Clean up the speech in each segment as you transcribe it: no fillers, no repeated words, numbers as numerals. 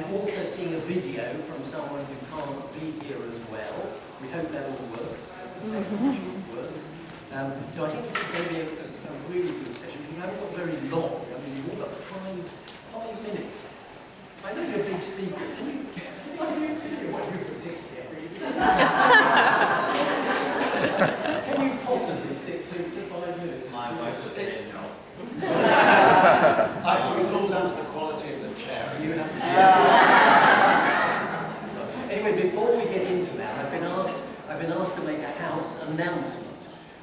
I'm also seeing a video from someone who can't be here as well. We hope that all works. So I think this is going to be a really good session. We haven't got very long. I mean, we've all got five minutes. I know you're big speakers. Can you Can you possibly stick to 5 minutes? My wife would say no. I think it's all down to the quality of the chair. You have to Anyway, before we get into that, I've been asked to make a house announcement.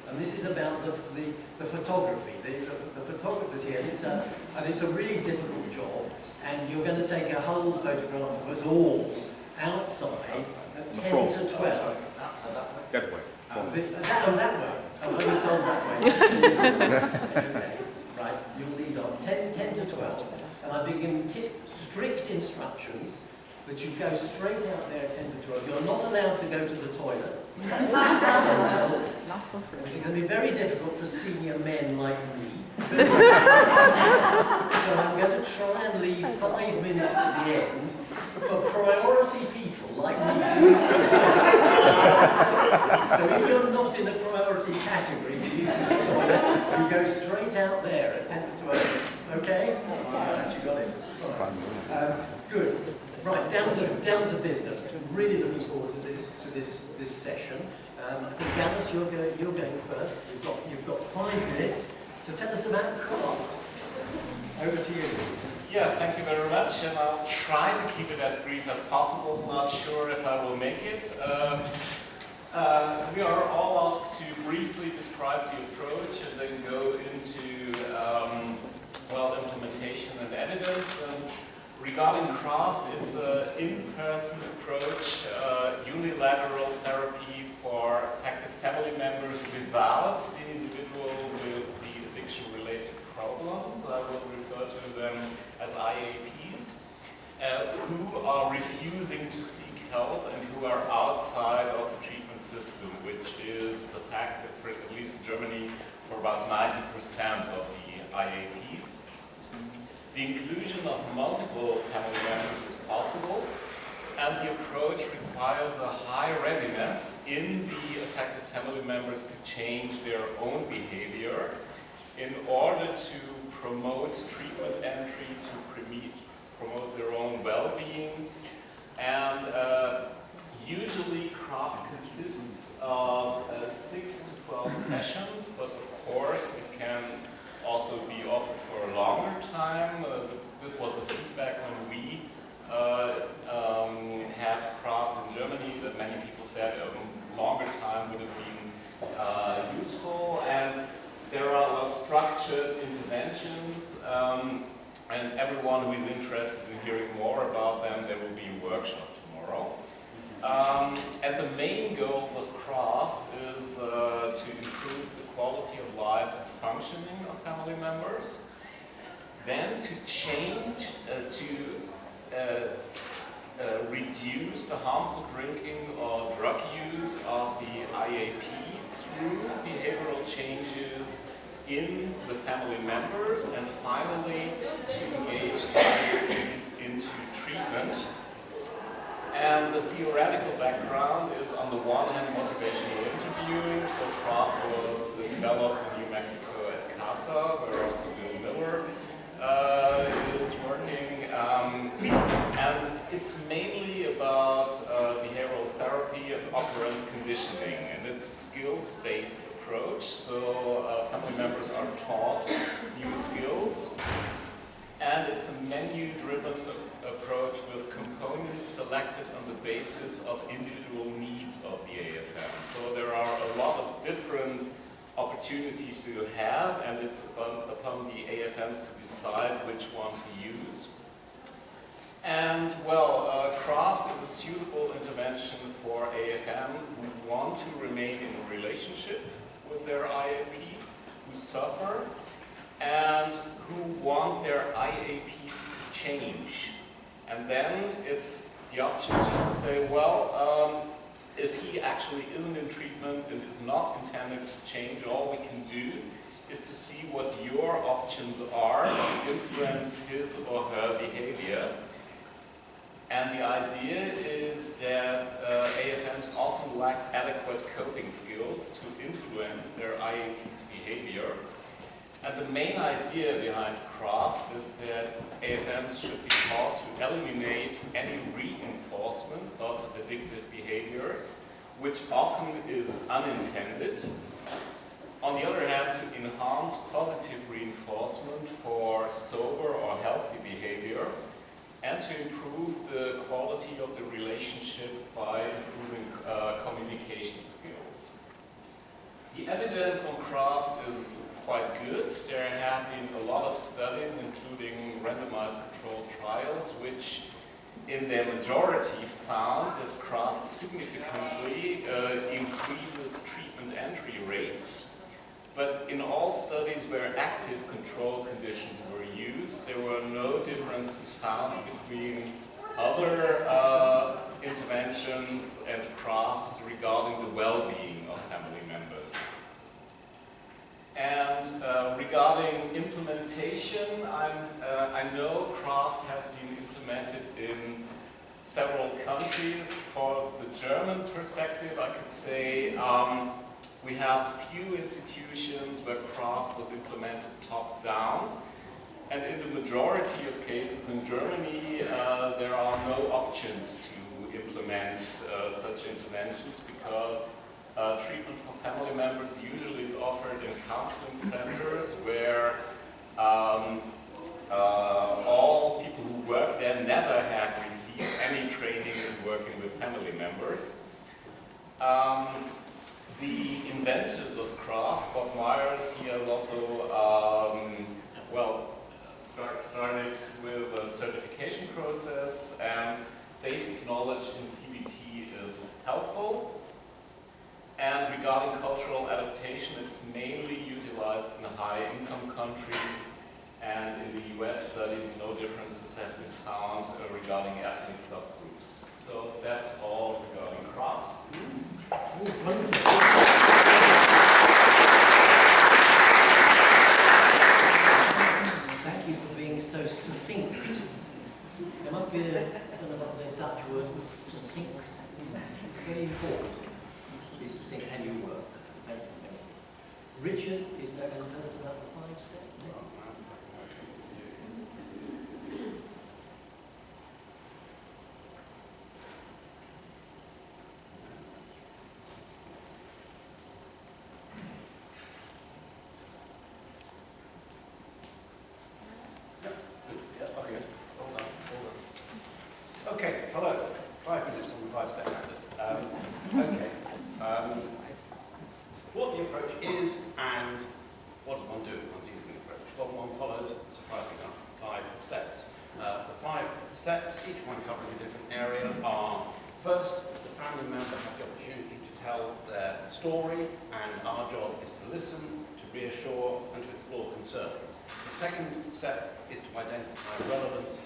And this is about the photography. The photographer's here, and it's a really difficult job. And you're going to take a whole photograph of us all outside at 10 to 12. That way. That way. I was told that way. Okay. Right, you'll lead on. 10 to 12. And I've been given strict instructions that you go straight out there at 10 to 12. You're not allowed to go to the toilet. Which is going to be very difficult for senior men like me. So I'm going to try and leave 5 minutes at the end for priority people like me to use the toilet. So if you're not in the priority category for using the toilet, you go straight out there at 10 to 12. Okay? Alright, you got it. Good. Right, down to business. I'm really looking forward to this session. I think Gallus, you're going first. You've got 5 minutes to tell us about craft. Over to you. Yeah, thank you very much, and I'll try to keep it as brief as possible. Not sure if I will make it. We are all asked to briefly describe the approach and then go into implementation and evidence. Regarding craft, it's an in-person approach, unilateral therapy for affected family members without the individual with the addiction-related problems. I will refer to them as IAPs, who are refusing to seek help and who are outside of the treatment system, which is the fact that, for at least in Germany, for about 90% of the IAPs. The inclusion of multiple family members is possible, and the approach requires a high readiness in the affected family members to change their own behavior in order to promote treatment entry, to promote their own well-being. And usually craft consists of 6 to 12 sessions, but of course it can also be offered for a longer time. This was the feedback when we had craft in Germany, that many people said a longer time would have been useful. And there are structured interventions, and everyone who is interested in hearing more about them, there will be a workshop tomorrow. And the main goals of craft is to improve the quality of life and functioning of family members, then to change, reduce the harmful drinking or drug use of the IAP through behavioral changes in the family members, and finally to engage IAPs into treatment. And the theoretical background is, on the one hand, motivational interviewing. So craft was developed in New Mexico at CASA, where also Bill Miller is working. And it's mainly about behavioral therapy and operant conditioning. And it's a skills-based approach. So family members are taught new skills. And it's a menu-driven approach with components selected on the basis of individual needs of the AFM. So there are a lot of different opportunities you have, and it's upon the AFMs to decide which one to use. And craft is a suitable intervention for AFM who want to remain in a relationship with their IAP, who suffer, and who want their IAPs to change. And then it's the option just to say, if he actually isn't in treatment and is not intended to change, all we can do is to see what your options are to influence his or her behavior. And the idea is that AFMs often lack adequate coping skills to influence their IAP's behavior. And the main idea behind craft is that AFMs should be taught to eliminate any reinforcement of addictive behaviors, which often is unintended. On the other hand, to enhance positive reinforcement for sober or healthy behavior, and to improve the quality of the relationship by improving communication skills. The evidence on craft is quite good. There have been a lot of studies, including randomized controlled trials, which in their majority found that craft significantly increases treatment entry rates. But in all studies where active control conditions were used, there were no differences found between other interventions and craft regarding the well-being of family members. And regarding implementation, I know craft has been implemented in several countries. For the German perspective, I could say we have a few institutions where craft was implemented top-down, and in the majority of cases in Germany, there are no options to implement such interventions because treatment for family members usually is offered in counseling centers where all people who work there never have received any training in working with family members. The inventors of craft, Bob Myers, he has also, started with a certification process, and basic knowledge in CBT is helpful. And regarding cultural adaptation, it's mainly utilized in high-income countries, and in the US studies, no differences have been found regarding ethnic subgroups. So that's all regarding craft. Thank you for being so succinct. There must be a, I don't know what the Dutch word for succinct. Very important to be succinct and you work. Thank you. Richard, is there anything else about the 5 step? Okay, hello. 5 minutes on the 5-step method. What the approach is and what does one do once using the approach? Well, one follows, surprisingly enough, 5 steps. The 5 steps, each one covering a different area, are first, the family member has the opportunity to tell their story, and our job is to listen, to reassure, and to explore concerns. The second step is to identify relevant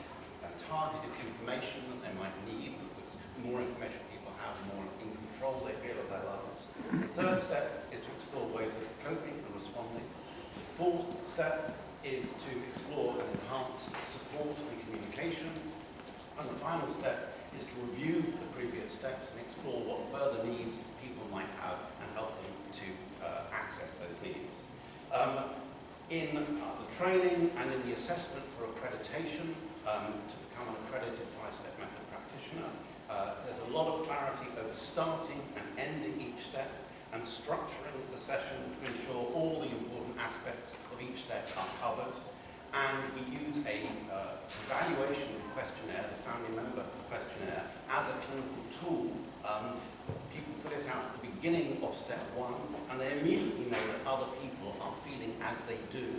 and targeted information that they might need, because the more information people have, the more in control they feel of their lives. The third step is to explore ways of coping and responding. The fourth step is to explore and enhance support and communication. And the final step is to review the previous steps and explore what further needs people might have and help them to access those needs. In the training and in the assessment for accreditation, to become an accredited 5-step method practitioner, there's a lot of clarity over starting and ending each step and structuring the session to ensure all the important aspects of each step are covered. And we use a evaluation questionnaire, the family member questionnaire, as a clinical tool. People fill it out at the beginning of step 1, and they immediately know that other people are feeling as they do.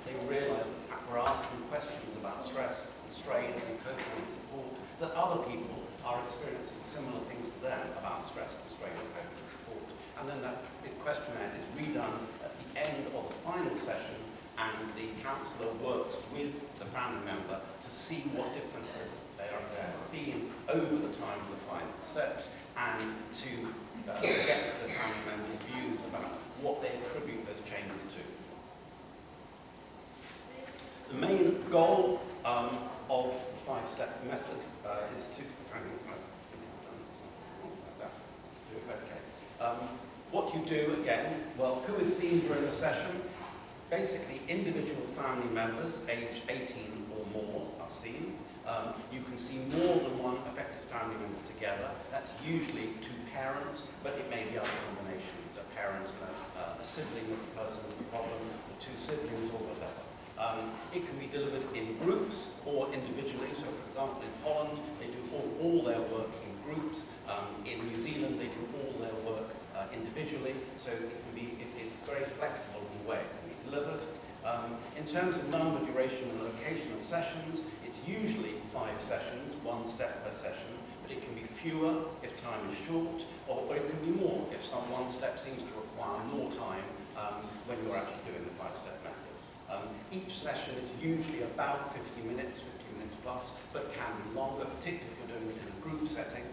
They realise that the fact we're asking questions about stress and strain and coping and support, that other people are experiencing similar things to them about stress and strain and coping and support. And then that questionnaire is redone at the end of the final session, and the counsellor works with the family member to see what differences there have been over the time of the 5 steps, and to get the family members' views about what they attribute those changes to. The main goal of the five-step method is to, I think I've done something like that. Okay. What you do again, well, who is seen during the session? Basically, individual family members aged 18 or more are seen. You can see more than one affected family member together. That's usually two parents, but it may be other combinations, a parent and a sibling of the person with the problem, or two siblings or whatever. It can be delivered in groups or individually. So, for example, in Holland, they do all their work in groups. In New Zealand, they do all their work individually. So it's very flexible in the way it can be delivered. In terms of number, duration, and location of sessions, it's usually 5 sessions, 1 step per session, but it can be fewer if time is short, or it can be more if one step seems to require more time when you're actually doing the 5-step method. Each session is usually about 50 minutes plus, but can be longer, particularly if you're doing it in a group setting.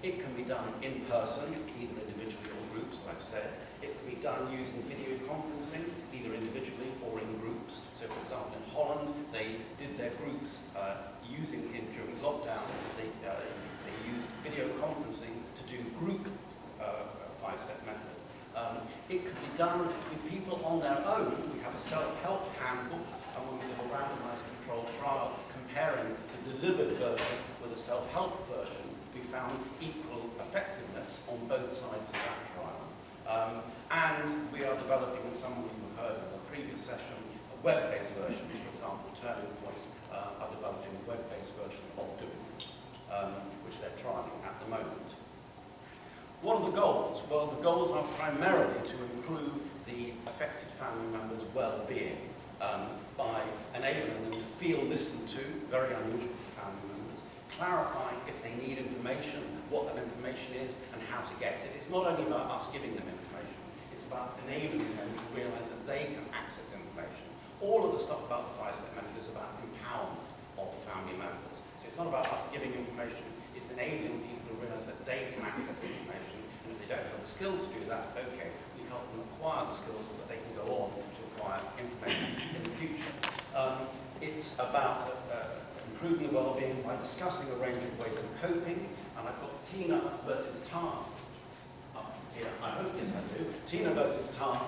It can be done in person, either individually or groups, like I've said. It can be done using video conferencing, either individually or in groups. So, for example, in Holland, they did their groups during lockdown. They used video conferencing to do group 5-step method. It can be done with people on their own. We have a self-help handbook, and when we did a randomized controlled trial comparing the delivered version with a self-help version, we found equal effectiveness on both sides of that trial. And we are developing, as some of you heard in the previous session, a web-based version. For example, Turning Point are developing a web-based version of Doing, which they're trialing at the moment. What are the goals? Well, the goals are primarily to improve the affected family members' well-being by enabling them to feel listened to, very unusual for family members, clarifying if they need information, what that information is, and how to get it. It's not only about us giving them information, it's about enabling them to realise that they can access information. All of the stuff about the 5-step method is about empowerment of family members. So it's not about us giving information, it's enabling people to realise that they can access information, and if they don't have the skills to do that, okay, we help them acquire the skills so that they can go on to acquire information in the future. It's about improving the well-being by discussing a range of ways of coping, and I've got Tina versus Tar up here. I hope, yes I do. Tina versus Tar.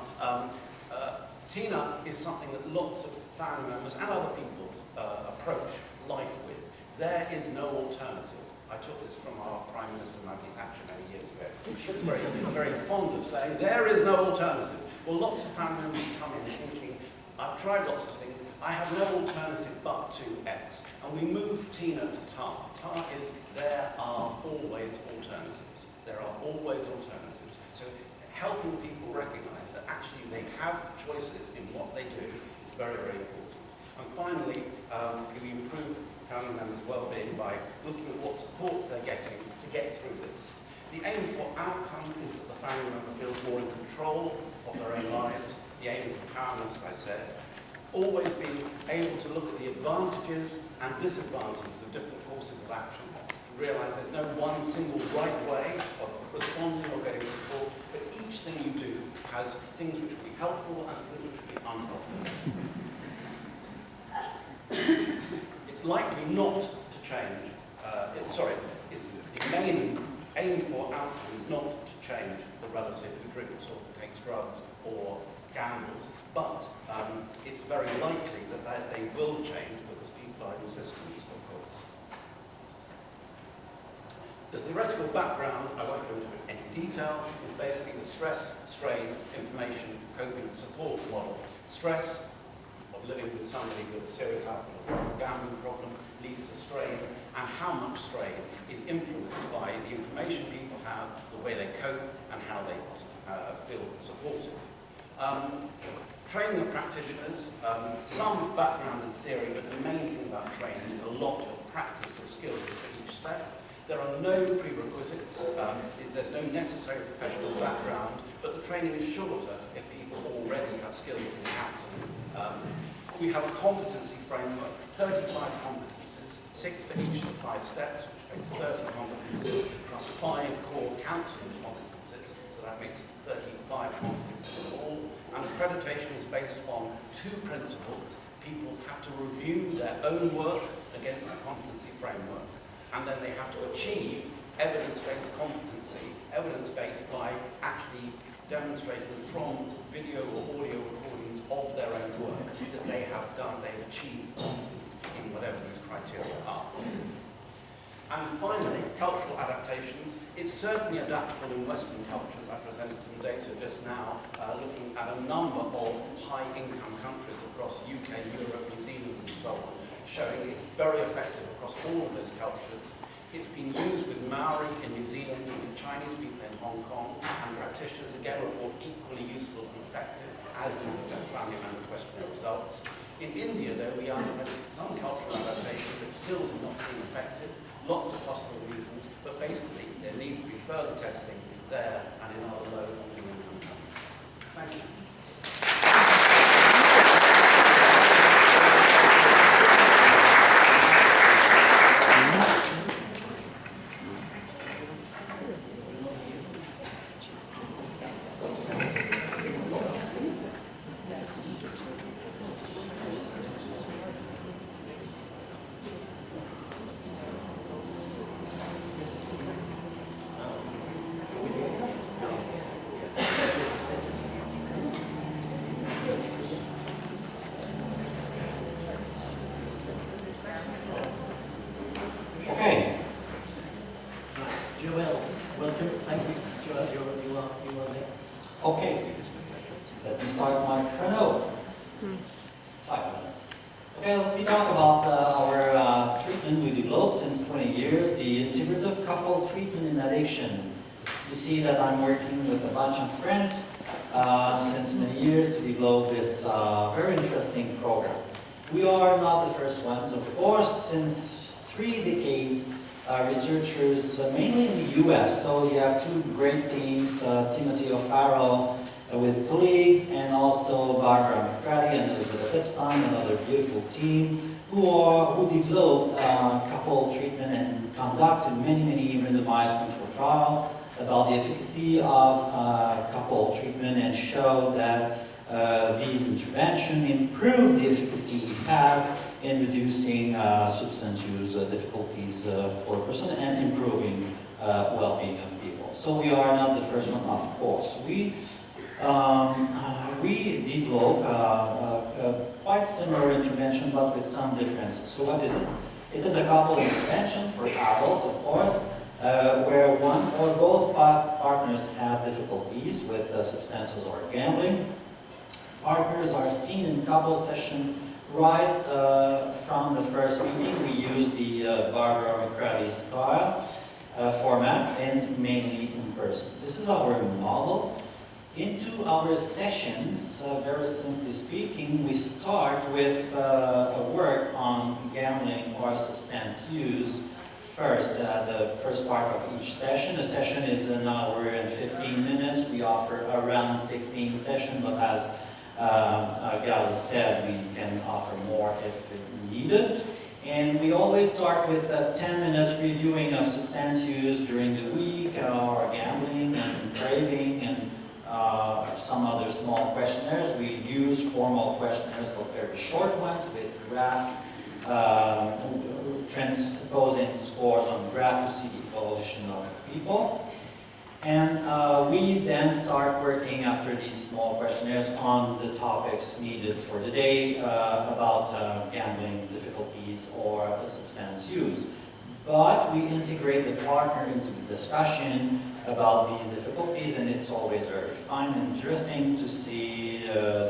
Tina is something that lots of family members and other people approach life with. There is no alternative. I took this from our Prime Minister, Maggie Thatcher, many years ago. She was very fond of saying, there is no alternative. Well, lots of family members come in thinking, I've tried lots of things, I have no alternative but to X. And we move Tina to Tar. Tar is, there are always alternatives. There are always alternatives. So helping people recognise that actually they have choices in what they do is very, very important. And finally, we improve family members' well-being by looking at what supports they're getting to get through this. The aim for outcome is that the family member feels more in control of their own lives. The aim is empowerment, as I said. Always being able to look at the advantages and disadvantages of different courses of action. To realise there's no one single right way of responding or getting support, but each thing you do has things which will be helpful and things which will be unhelpful. It's likely not to change, the main aim for outcome is not to change the relative who drinks or who takes drugs or gambles, but it's very likely that they will change because people are in systems, of course. The theoretical background, I won't go into any detail, is basically the stress, strain, information, coping and support model. Stress of living with somebody with a serious alcohol or gambling problem leads to strain, and how much strain is influenced by the information people have, the way they cope, and how they feel supported. Training of practitioners, some background in theory, but the main thing about training is a lot of practice of skills for each step. There are no prerequisites, there's no necessary professional background, but the training is shorter if people already have skills in counselling. We have a competency framework, 35 competencies, 6 to each of the 5 steps, which makes 30 competencies, plus 5 core counselling competencies, so that makes 35 competencies in all. And accreditation is based on 2 principles, people have to review their own work against the competency framework, and then they have to achieve evidence-based competency, evidence-based by actually demonstrating from video or audio recordings of their own work that they have done, they've achieved competence in whatever these criteria are. And finally, cultural adaptations. It's certainly adaptable in Western cultures. I presented some data just now looking at a number of high-income countries across UK, Europe, New Zealand and so on, showing it's very effective across all of those cultures. It's been used with Maori in New Zealand, with Chinese people in Hong Kong, and practitioners again report equally useful and effective, as do the family member questionnaire results. In India, though, we implemented some cultural adaptation that still does not seem effective. Lots of possible reasons, but basically there needs to be further testing there and in other low and middle income countries. Thank you. Joel, welcome. Thank you. Joel, you are next. Okay, let me start my chrono. 5 minutes. Okay, let me talk about our treatment we developed since 20 years, the integrative couple treatment in addiction. You see that I'm working with a bunch of friends since many years to develop this very interesting program. We are not the first ones, of course. Since 3 decades, researchers, mainly in the US, so you have 2 great teams, Timothy O'Farrell with colleagues, and also Barbara McCraddy and Elizabeth Epstein, another beautiful team, who developed couple treatment and conducted many randomized control trials about the efficacy of couple treatment and showed that these interventions improve the efficacy we have in reducing substance use difficulties for a person and improving well-being of people. So we are not the first one, of course. We develop a quite similar intervention, but with some differences. So what is it? It is a couple intervention for adults, of course, where one or both partners have difficulties with substances or gambling. Partners are seen in couple session right from the first meeting. We use the Barbara McCraddy style format and mainly in person. This is our model. Into our sessions, very simply speaking, we start with a work on gambling or substance use first, the first part of each session. The session is an hour and 15 minutes. We offer around 16 sessions, but as Gal said, we can offer more if needed. And we always start with 10 minutes reviewing of substance use during the week, or gambling and craving, and some other small questionnaires. We use formal questionnaires, but very short ones with graph, transposing scores on graph to see the evolution of people. And we then start working after these small questionnaires on the topics needed for the day about gambling difficulties or substance use. But we integrate the partner into the discussion about these difficulties, and it's always very fun and interesting to see,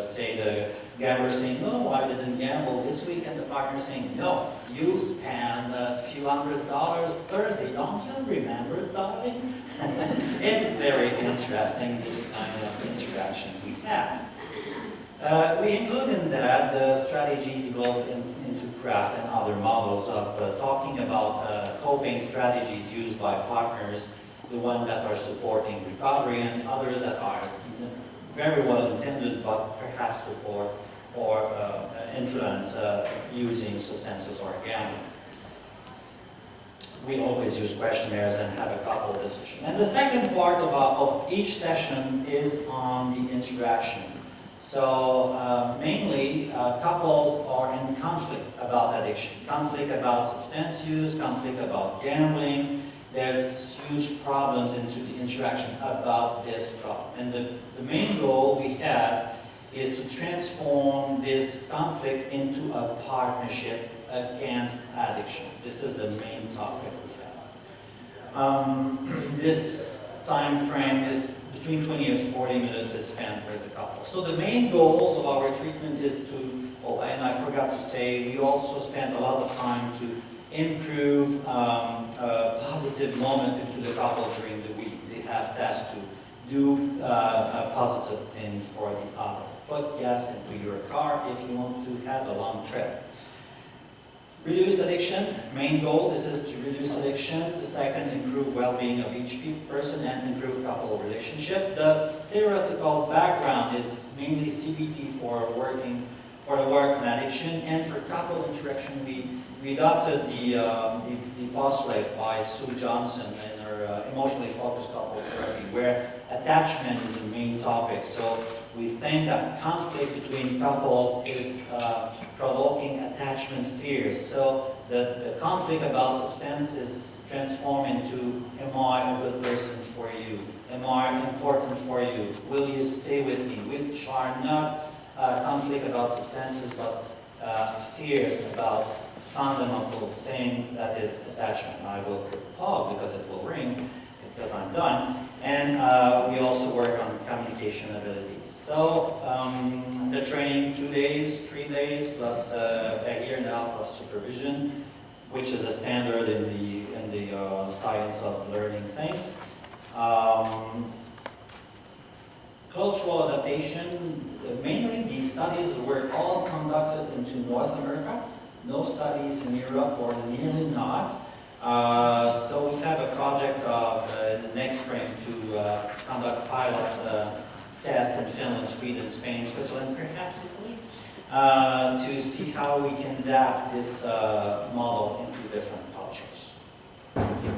say, the gambler saying, "No, I didn't gamble this week," and the partner saying, "No, you spent a few $100 Thursday, don't you remember, darling?" It's very interesting, this kind of interaction we have. We include in that the strategy developed into CRAFT and other models of talking about coping strategies used by partners, the ones that are supporting recovery and others that are very well intended but perhaps support or influence using substances or gambling. We always use questionnaires and have a couple of discussions. And the second part of each session is on the interaction. So mainly couples are in conflict about addiction, conflict about substance use, conflict about gambling. There's huge problems into the interaction about this problem. And the main goal we have is to transform this conflict into a partnership against addiction. This is the main topic we have. This time frame is between 20 and 40 minutes is spent with the couple. So the main goals of our treatment is to, oh, and I forgot to say, we also spend a lot of time to improve a positive moment into the couple during the week. They have tasks to do positive things for the other. Put gas into your car if you want to have a long trip. Reduce addiction, main goal, this is to reduce addiction. The second, improve well-being of each person and improve couple relationship. The theoretical background is mainly CBT for the work on addiction, and for couple interaction we adopted the postulate by Sue Johnson in her emotionally focused couple therapy, where attachment is the main topic. So we think that conflict between couples is provoking attachment fears. So the conflict about substance is transformed into, am I a good person for you? Am I important for you? Will you stay with me? Which are not conflict about substances, but fears about fundamental thing that is attachment. I will pause because it will ring, because I'm done. And we also work on communication abilities. So the training, 2 days, 3 days, plus a year and a half of supervision, which is a standard in the science of learning things. Cultural adaptation, mainly these studies were all conducted into North America. No studies in Europe, or nearly not. So we have a project of the next spring to conduct pilot tests in Finland, Sweden, Spain, Switzerland, perhaps Italy, to see how we can adapt this model into different cultures. Thank you.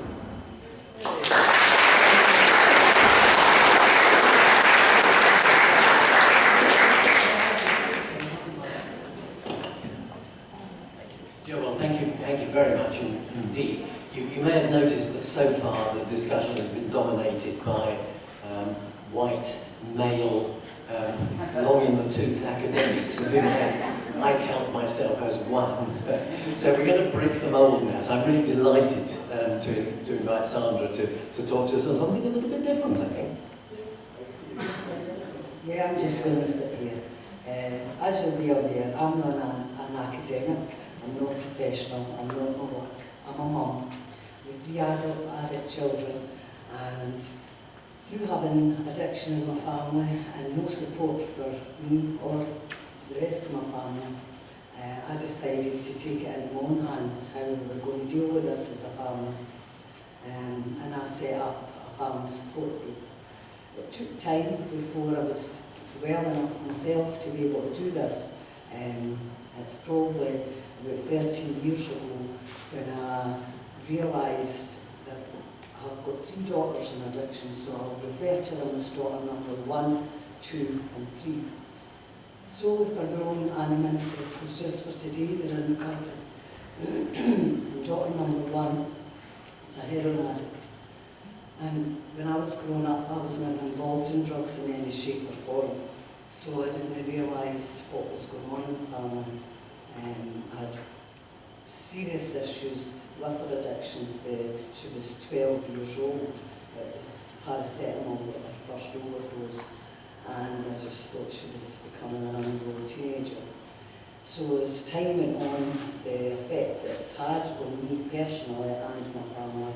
Joe, well, thank you very much indeed. You may have noticed that so far the discussion has been dominated by white, male, long-in-the-tooth academics, of whom I count myself as one. So we're going to break the mold now. So I'm really delighted to invite Sandra to talk to us on something a little bit different, I think. Yeah, I'm just going to sit here. As you'll be aware, I'm not an academic, I'm not professional, I'm not my work. I'm a mum with 3 adult children, and through having addiction in my family and no support for me or the rest of my family, I decided to take it into my own hands, how we were going to deal with this as a family. And I set up a family support group. It took time before I was well enough myself to be able to do this. It's probably about 13 years ago when I realised that I've got 3 daughters in addiction, so I'll refer to them as daughter number 1, 2 and 3. Solely for their own anonymity, it's just for today they're in recovery. And daughter number 1 is a heroin addict. And when I was growing up, I was never involved in drugs in any shape or form, so I didn't realise what was going on in the family. I had serious issues with her addiction. She was 12 years old. It was paracetamol at her first overdose, and I just thought she was becoming an unruly teenager. So as time went on, the effect that it's had on me personally and my family,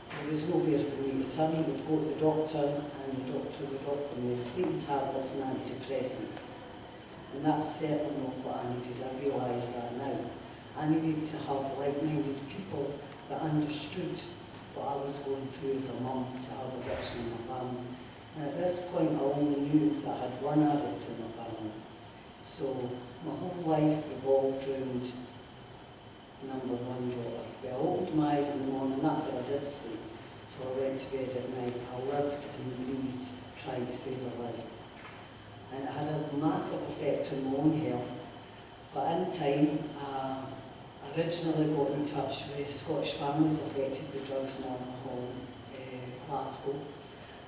there was nowhere for me to turn. I would go to the doctor, and the doctor would offer me sleeping tablets and antidepressants. And that's certainly not what I needed. I realise that now. I needed to have like-minded people that understood what I was going through as a mum, to have addiction in my family. And at this point, I only knew that I had one addict in my family. So my whole life revolved around number 1 daughter. If I opened my eyes in the morning, that's how I did sleep, till I went to bed at night. I lived and breathed trying to save her life. and it had a massive effect on my own health. But in time, I originally got in touch with Scottish Families Affected with Drugs and Alcohol in Glasgow,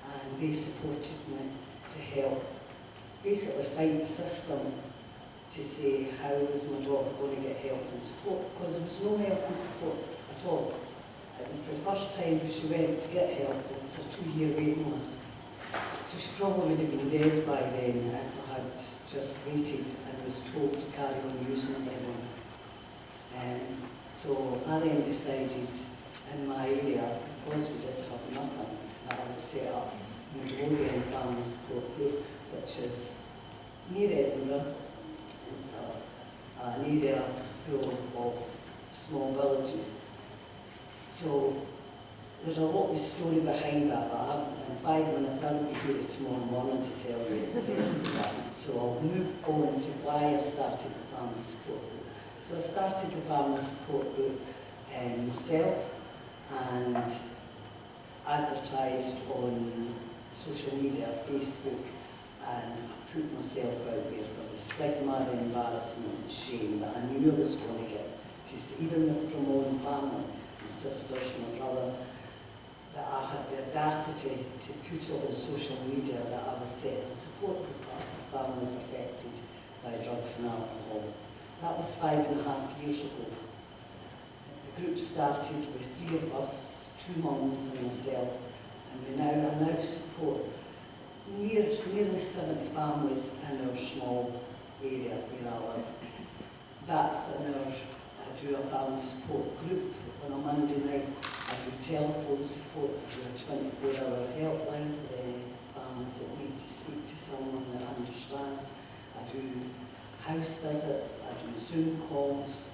and they supported me to help basically find the system to say how was my daughter going to get help and support, because there was no help and support at all. It was the first time she went to get help, there was a 2-year waiting list. So she probably would have been dead by then if I had just waited and was told to carry on using it then. So I then decided in my area, because we did have nothing, that I would set up Midlothian Family Support Group, which is near Edinburgh. It's an area full of small villages. So there's a lot of story behind that, but in 5 minutes I will be here tomorrow morning to tell you the rest of that. So I'll move on to why I started the Family Support Group. So I started the Family Support Group myself and advertised on social media, Facebook, and I put myself out there for the stigma, the embarrassment, and shame that I knew I was going to get, even from my own family, my sisters, my brother, that I had the audacity to put it on social media that I was setting a support group up for families affected by drugs and alcohol. That was 5.5 years ago. The group started with 3 of us, 2 mums and myself, and I now support nearly 70 families in our small area where I live. That's in our, I do a family support group on a Monday night. I do telephone support, I do a 24-hour helpline for any families that need to speak to someone that understands. I do house visits, I do Zoom calls,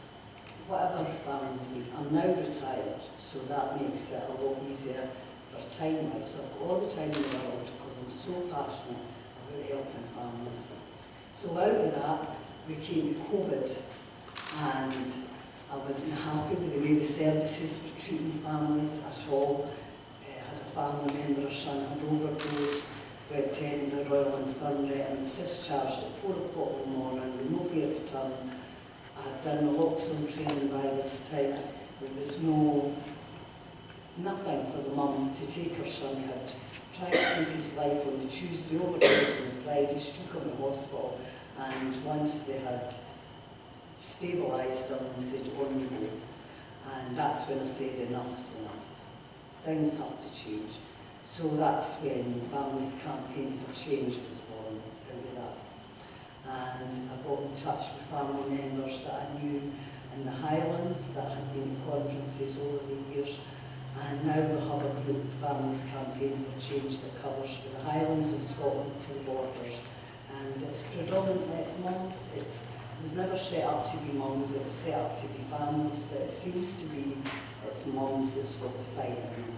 whatever families need. I'm now retired, so that makes it a lot easier for time-wise. So I've got all the time in the world because I'm so passionate about helping families. So out of that, we came to COVID, and I wasn't happy with the way the services were treating families at all. I had a family member, her son had overdosed, went to Edinburgh Royal Infirmary and was discharged at 4 o'clock in the morning with no way of return. I had done naloxone training by this time. There was nothing for the mum to take her son out. Tried to take his life on the Tuesday, overdosed on the Friday, she took him to hospital, and once they had stabilised him, they said, on you go. And that's when I said, enough's enough. Things have to change. So that's when Families Campaign for Change was born out of that. And I got in touch with family members that I knew in the Highlands that had been at conferences over the years. And now we have a group, Families Campaign for Change, that covers from the Highlands of Scotland to the borders. And it's predominantly, it's mums. It was never set up to be mums, it was set up to be families, but it seems to be it's mums that's got the fight in them.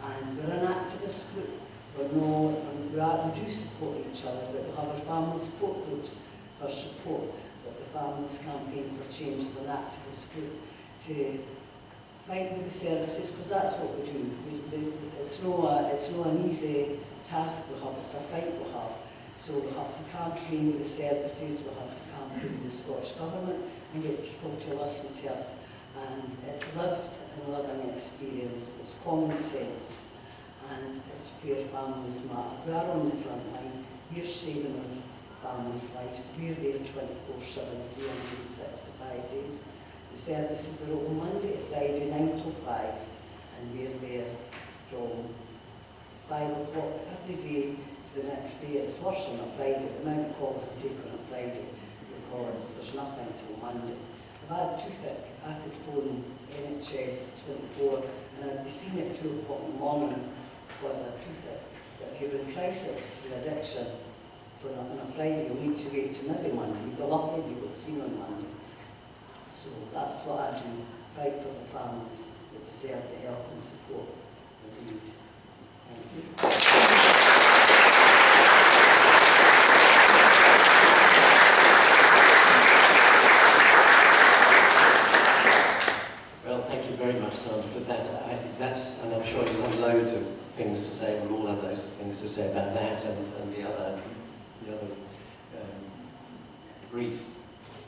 And we're an activist group. We do support each other, but we have our family support groups for support. But the Families Campaign for Change is an activist group to fight with the services, because that's what we do. It's not an easy task we have, it's a fight we have. So we have to campaign with the services, we have to campaign with the Scottish Government and get people to listen to us. And it's lived and living experience, it's common sense, and it's where families matter. We are on the front line, we're saving our families' lives, we're there 24/7, 365 days. The services are open Monday to Friday, 9 till 5, and we're there from 5 o'clock every day to the next day. It's worse on a Friday, the amount of calls I take on a Friday, because there's nothing till Monday. If I had toothache, I could phone NHS 24 and I'd be seen at 2 o'clock in the morning because I had toothache. But if you're in crisis with addiction on a Friday, you need to wait till maybe Monday. You'd be lucky if you got seen on Monday. So that's what I do, fight for the families that deserve the help and support that they need. Thank you. For that, and I'm sure you'll have loads of things to say, we'll all have loads of things to say about that and the other brief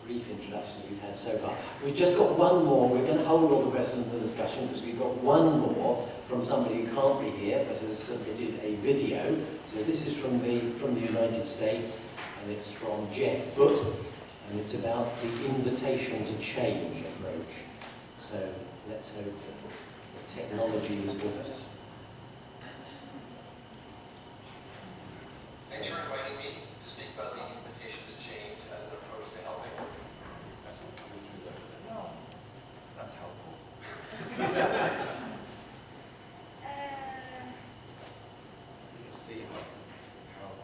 introduction we've had so far. We've just got one more. We're going to hold all the questions for discussion because we've got one more from somebody who can't be here but has submitted a video. So this is from the United States, and it's from Jeff Foote, and it's about the invitation to change approach. So let's hope that the technology is with us. Thanks for inviting me to speak about the invitation to change as an approach to helping. That's not coming through there, is it? No. That's helpful. Let's see if I can help.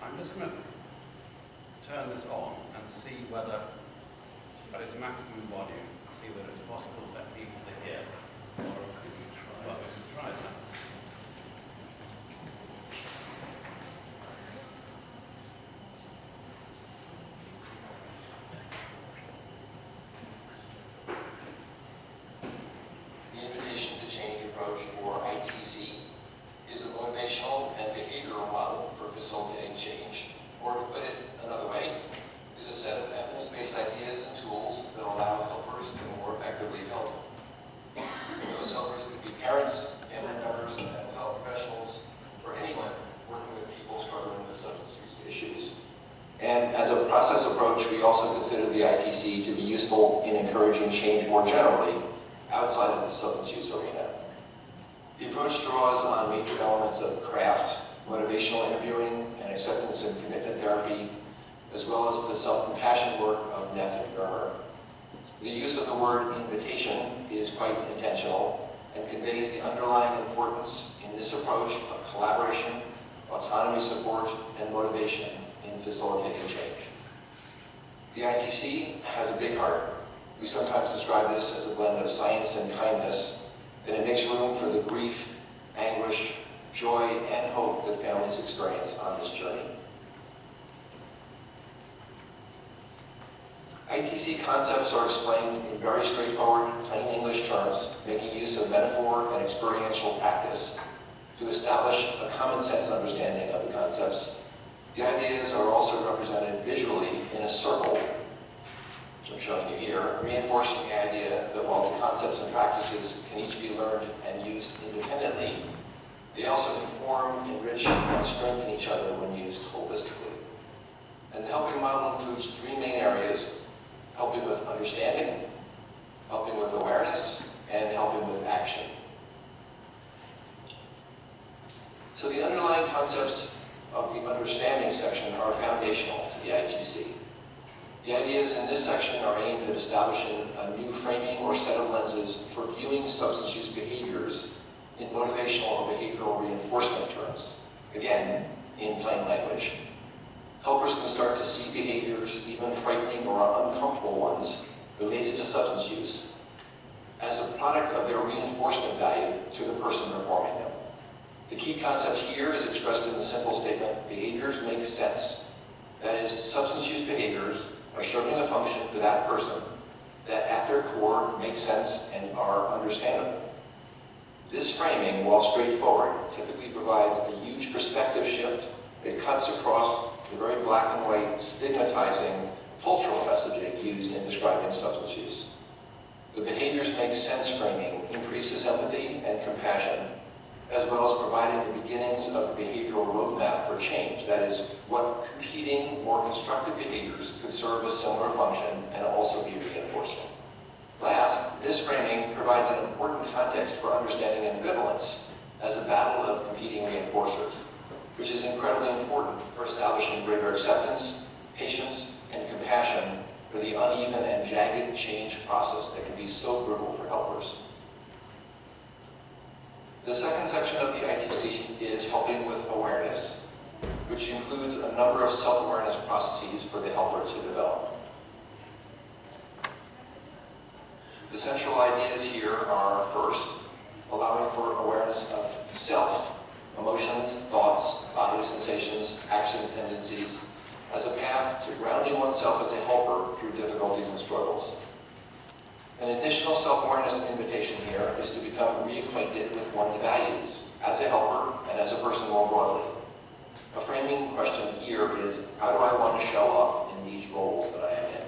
I'm just going to turn this on and see whether, at its maximum volume, see whether it's possible for people to hear. Or could we try? Well, let's try that. The invitation to change approach, or ITC, is a motivational and behavioral model for facilitating change. Or to put it another way, is a set of evidence-based ideas and tools that allow helpers to more effectively help. Those helpers could be parents, family members, mental health professionals, or anyone working with people struggling with substance use issues. And as a process approach, we also consider the ITC to be useful in encouraging change more generally outside of the substance use arena. The approach draws on major elements of craft, motivational interviewing, and acceptance and commitment therapy, as well as the self-compassion work of Neff and Germer. The use of the word invitation is quite intentional and conveys the underlying importance in this approach of collaboration, autonomy support, and motivation in facilitating change. The ITC has a big heart. We sometimes describe this as a blend of science and kindness, and it makes room for the grief, anguish, joy, and hope that families experience on this journey. ITC concepts are explained in very straightforward, plain English terms, making use of metaphor and experiential practice to establish a common sense understanding of the concepts. The ideas are also represented visually in a circle, which I'm showing you here, reinforcing the idea that while the concepts and practices can each be learned and used independently, they also inform, enrich, and strengthen each other when used holistically. And the helping model includes three main areas: helping with understanding, helping with awareness, and helping with action. So the underlying concepts of the understanding section are foundational to the ITC. The ideas in this section are aimed at establishing a new framing or set of lenses for viewing substance use behaviors in motivational or behavioral reinforcement terms. Again, in plain language. Helpers can start to see behaviors, even frightening or uncomfortable ones, related to substance use, as a product of their reinforcement value to the person performing them. The key concept here is expressed in the simple statement, behaviors make sense. That is, substance use behaviors are serving a function for that person that at their core make sense and are understandable. This framing, while straightforward, typically provides a huge perspective shift that cuts across the very black and white, stigmatizing cultural messaging used in describing substance use. The behaviors make sense framing increases empathy and compassion, as well as providing the beginnings of a behavioral roadmap for change. That is, what competing, more constructive behaviors could serve a similar function and also be reinforcing. Last, this framing provides an important context for understanding ambivalence as a battle of competing reinforcers, which is incredibly important for establishing greater acceptance, patience, and compassion for the uneven and jagged change process that can be so brutal for helpers. The second section of the ITC is helping with awareness, which includes a number of self-awareness processes for the helper to develop. The central ideas here are, first, allowing for awareness of self, emotions, thoughts, bodily sensations, action tendencies, as a path to grounding oneself as a helper through difficulties and struggles. An additional self-awareness invitation here is to become reacquainted with one's values as a helper and as a person more broadly. A framing question here is, how do I want to show up in these roles that I am in?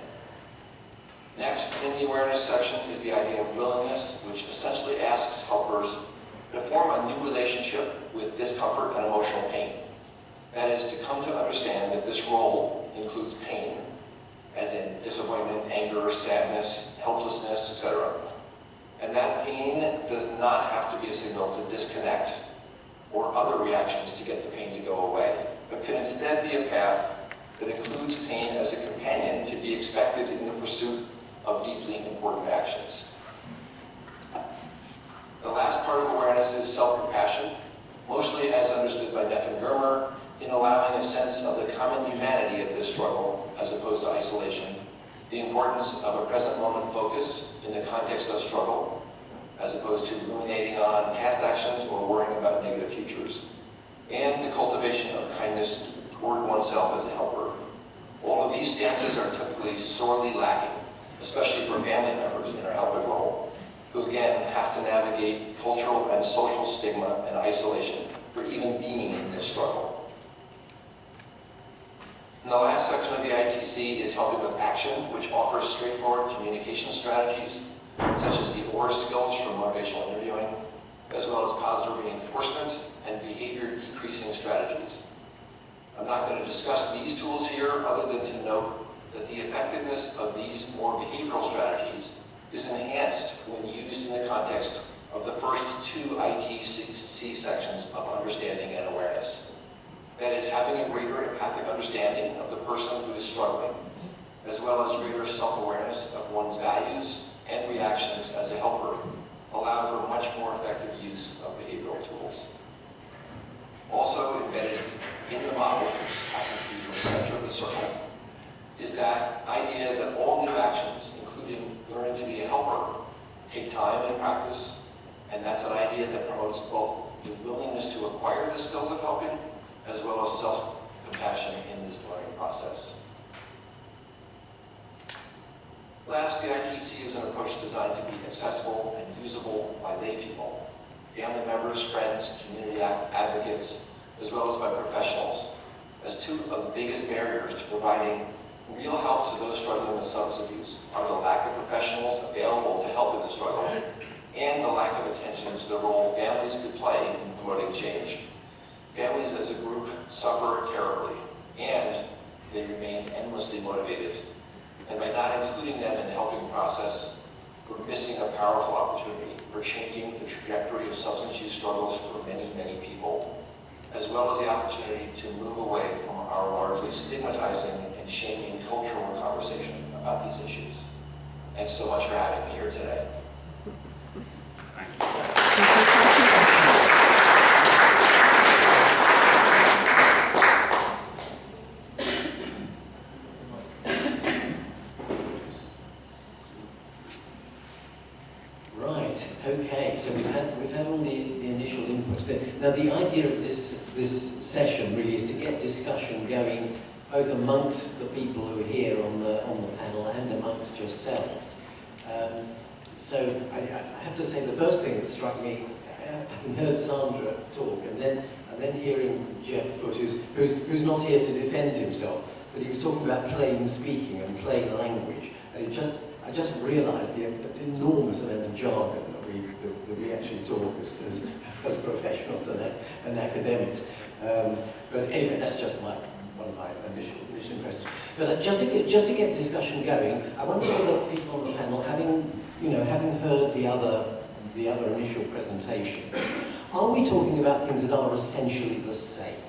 Next, in the awareness section is the idea of willingness, which essentially asks helpers to form a new relationship with discomfort and emotional pain. That is, to come to understand that this role includes pain, as in disappointment, anger, sadness, helplessness, etc. And that pain does not have to be a signal to disconnect or other reactions to get the pain to go away, but can instead be a path that includes pain as a companion to be expected in the pursuit of deeply important actions. The last part of awareness is self-compassion, mostly as understood by Neff and Germer, in allowing a sense of the common humanity of this struggle as opposed to isolation, the importance of a present moment focus in the context of struggle, as opposed to ruminating on past actions or worrying about negative futures, and the cultivation of kindness toward oneself as a helper. All of these stances are typically sorely lacking, especially for family members in our helper role, who again have to navigate cultural and social stigma and isolation for even being in this struggle. And the last section of the ITC is helping with action, which offers straightforward communication strategies, such as the OR skills for motivational interviewing, as well as positive reinforcement and behavior decreasing strategies. I'm not going to discuss these tools here other than to note that the effectiveness of these more behavioral strategies is enhanced when used in the context of the first two ITC sections of understanding and awareness. That is, having a greater empathic understanding of the person who is struggling, as well as greater self-awareness of one's values and reactions as a helper, allow for much more effective use of behavioral tools. Also embedded in the model, which happens to be the center of the circle, is that idea that all new actions, including learning to be a helper, take time and practice, and that's an idea that promotes both the willingness to acquire the skills of helping, as well as self-compassion in this learning process. Last, the ITC is an approach designed to be accessible and usable by lay people, family members, friends, community advocates, as well as by professionals, as two of the biggest barriers to providing real help to those struggling with substance abuse are the lack of professionals available to help in the struggle and the lack of attention to the role families could play in promoting change. Families as a group suffer terribly, and they remain endlessly motivated. And by not including them in the helping process, we're missing a powerful opportunity for changing the trajectory of substance use struggles for many, many people, as well as the opportunity to move away from our largely stigmatizing and shaming cultural conversation about these issues. Thanks so much for having me here today. Okay, so we've had all the initial inputs there. Now the idea of this session really is to get discussion going both amongst the people who are here on the panel and amongst yourselves. So I have to say the first thing that struck me, having heard Sandra talk, and then hearing Jeff Foot, who's not here to defend himself, but he was talking about plain speaking and plain language, and I just realised the enormous amount of jargon that we actually talk as professionals and academics. But anyway, that's just one of my initial impressions. But just to get discussion going, I wonder whether people on the panel, having heard the other initial presentations, are we talking about things that are essentially the same?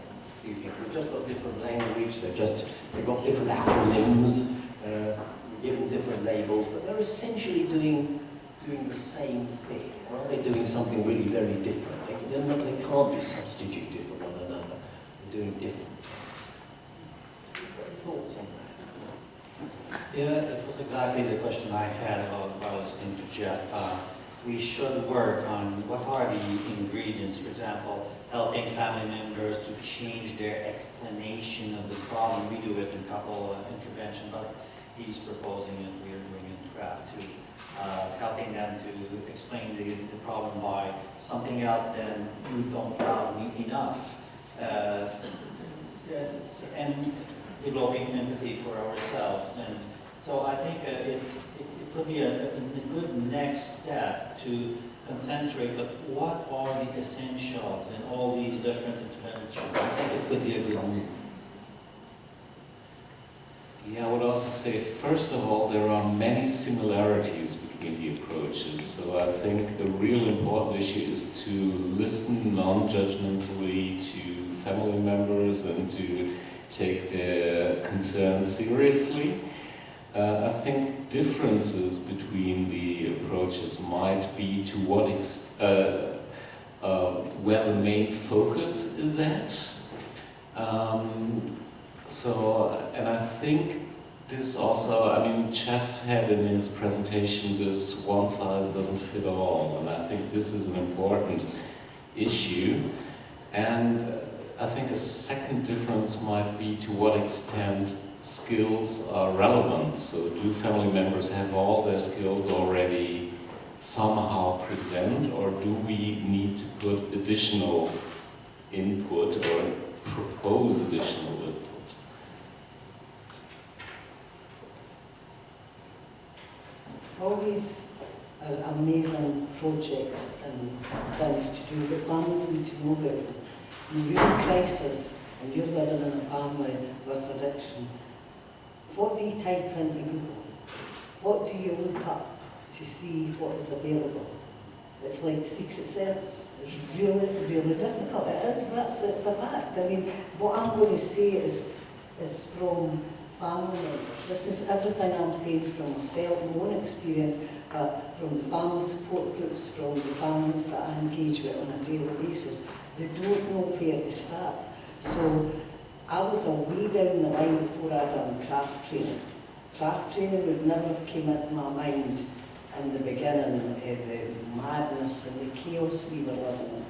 Do you think we've just got different language? They've got different acronyms. We give them different labels, but they're essentially doing the same thing, or are they doing something really very different? They can't be substituted for one another. They're doing different things. What thoughts on that? Yeah, that was exactly the question I had while listening to Jeff. We should work on what are the ingredients, for example, helping family members to change their explanation of the problem. We do it in couple intervention, but he's proposing and we're doing in draft 2, helping them to explain the problem by something else than you don't love me enough, and developing empathy for ourselves. And so I think it could be a good next step to concentrate on what are the essentials in all these different interventions. I think it could be a good move. Yeah, I would also say, first of all, there are many similarities between the approaches. So I think a real important issue is to listen non-judgmentally to family members and to take their concerns seriously. I think differences between the approaches might be to what where the main focus is at. And I think this also, I mean, Jeff had in his presentation this one size doesn't fit all, and I think this is an important issue. And I think a second difference might be to what extent skills are relevant. So do family members have all their skills already somehow present, or do we need to put additional input or propose additional input? All these are amazing projects and things to do, but families need to know about them. When you're in crisis and you're living in a family with addiction, what do you type into Google? What do you look up to see what is available? It's like the Secret Service. It's really, really difficult. It is, it's a fact. I mean, what I'm going to say is from family members. This is everything I'm saying is from myself, my own experience, but from the family support groups, from the families that I engage with on a daily basis. They don't know where to start. So I was a way down the line before I'd done craft training. Craft training would never have come into my mind in the beginning, the madness and the chaos we were living in.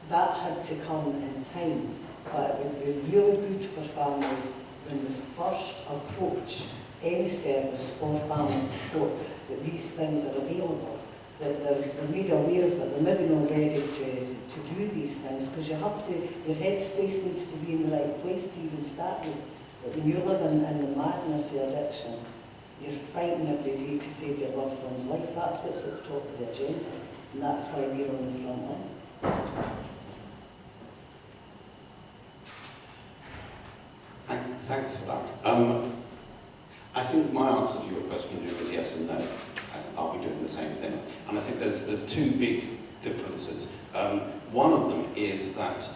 That had to come in time, but it would be really good for families when they first approach any service or family support that these things are available, that they're made aware of it. They're maybe not ready to do these things, because you have to, your headspace needs to be in the right place to even start with. But when you're living in the madness of addiction, you're fighting every day to save your loved one's life. That's what's at the top of the agenda, and that's why we're on the front line. Thanks for that. I think my answer to your question is yes and no. Are we doing the same thing? And I think there's two big differences. One of them is that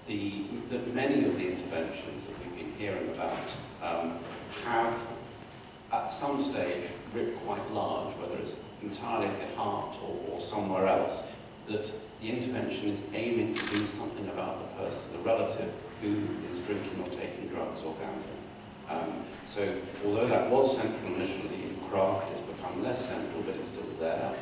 many of the interventions that we've been hearing about have, at some stage, writ quite large, whether it's entirely at the heart or somewhere else, that the intervention is aiming to do something about the person, the relative, who is drinking or taking drugs or gambling. So although that was central initially in craft, it's become less central, but it's still there.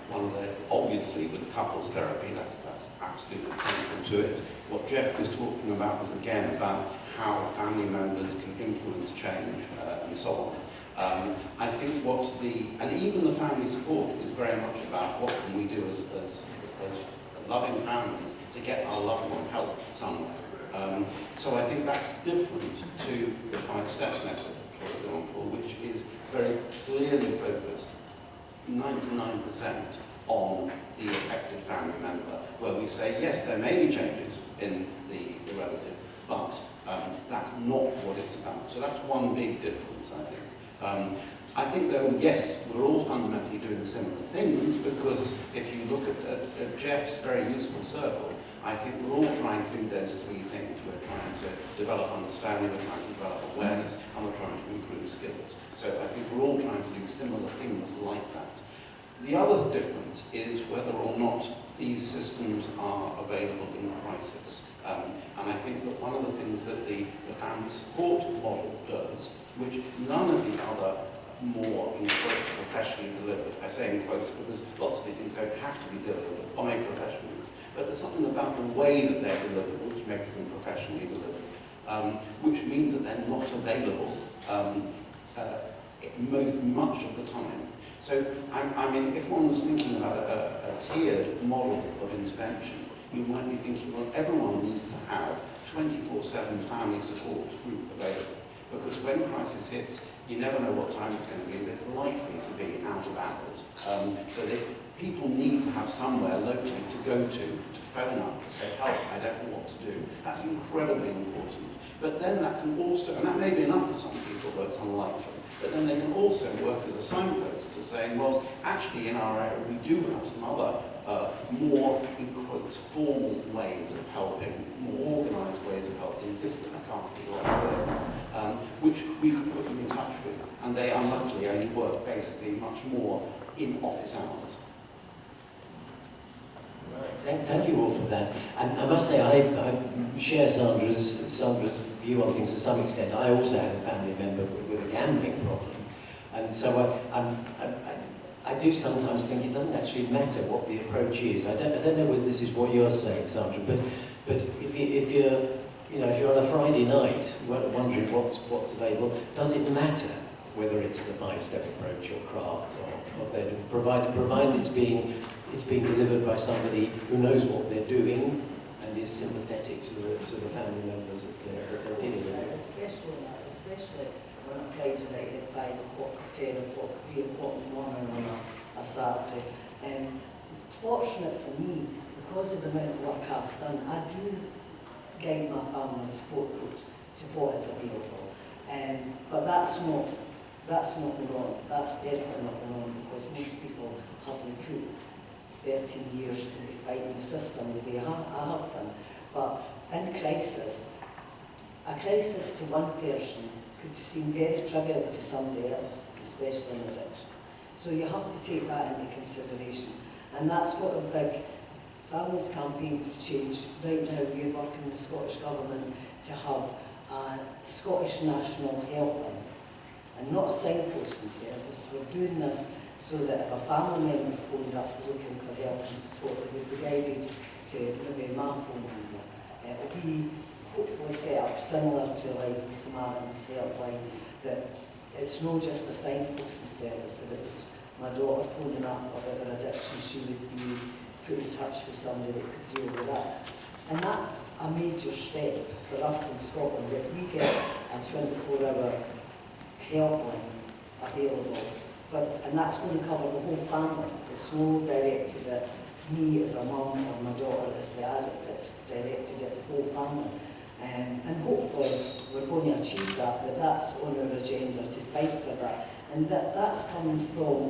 One of the, obviously with couples therapy, that's absolutely central to it. What Jeff was talking about was again about how family members can influence change and so on. I think and even the family support is very much about what can we do as loving families to get our loved one help somewhere. So I think that's different to the 5-step method, for example, which is very clearly focused 99% on the affected family member, where we say, yes, there may be changes in the relative, but that's not what it's about. So that's one big difference, I think. I think, though, yes, we're all fundamentally doing similar things, because if you look at Jeff's very useful circle, I think we're all trying to do those three things. We're trying to develop understanding, we're trying to develop awareness, and we're trying to improve skills. So I think we're all trying to do similar things like that. The other difference is whether or not these systems are available in crisis. And I think that one of the things that the family support model does, which none of the other more, in quotes, professionally delivered, I say in quotes because lots of these things don't have to be delivered by professionals, but there's something about the way that they're delivered which makes them professionally delivered, which means that they're not available much of the time. So, I mean, if one was thinking about a tiered model of intervention, you might be thinking, well, everyone needs to have 24/7 family support group available. Because when crisis hits, you never know what time it's going to be, and it's likely to be out of hours. So that people need to have somewhere locally to go to phone up and say, help, I don't know what to do. That's incredibly important. But then that can also, and that may be enough for some people, but it's unlikely. But then they can also work as a signpost to saying, well, actually in our area we do have some other more, in quotes, formal ways of helping, more organised ways of helping, different, I can't think of the right word, which we could put them in touch with. And they unluckily only work basically much more in office hours. Right. Thank you all for that. And I must say, I share Sandra's view on things to some extent. I also have a family member with a gambling problem. And so I do sometimes think it doesn't actually matter what the approach is. I don't know whether this is what you're saying, Sandra, but if you're on a Friday night wondering what's available, does it matter whether it's the 5-step approach or craft or then provided it's being delivered by somebody who knows what they're doing and is sympathetic to the family members that they're dealing with. Especially on a Friday night at 5 o'clock, 10 o'clock, 3 o'clock in the morning on a Saturday. Fortunate for me, because of the amount of work I've done, I do guide my family support groups to what is available. But that's not the norm. That's definitely not the norm, because most people haven't put 13 years to be fighting the system the way I have done. But in crisis, a crisis to one person could seem very trivial to somebody else, especially in addiction. So you have to take that into consideration. And that's what a big Families Campaign for Change, right now we're working with the Scottish Government to have a Scottish National Helpline, and not a signposting service. We're doing this so that if a family member phoned up looking for help and support, they would be guided to maybe my phone number. It will be hopefully set up similar to like Samaritan's Helpline, that it's not just a signposting service. If it was my daughter phoning up about her addiction, she would be put in touch with somebody that could deal with that. And that's a major step for us in Scotland, that we get a 24-hour helpline available. And that's going to cover the whole family. It's not directed at me as a mum or my daughter as the addict. It's directed at the whole family. And hopefully we're going to achieve that, but that's on our agenda to fight for that. And that's coming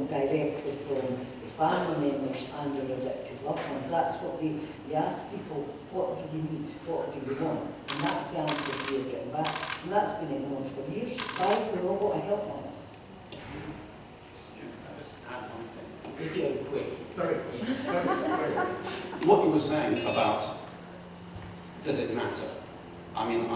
directly from the family members and their addicted loved ones. That's what you ask people, what do you need, what do you want? And that's the answers we're getting back. And that's been ignored for years. Why do we not want to help them? If you're quick. Very quick. What you were saying about, does it matter? I mean,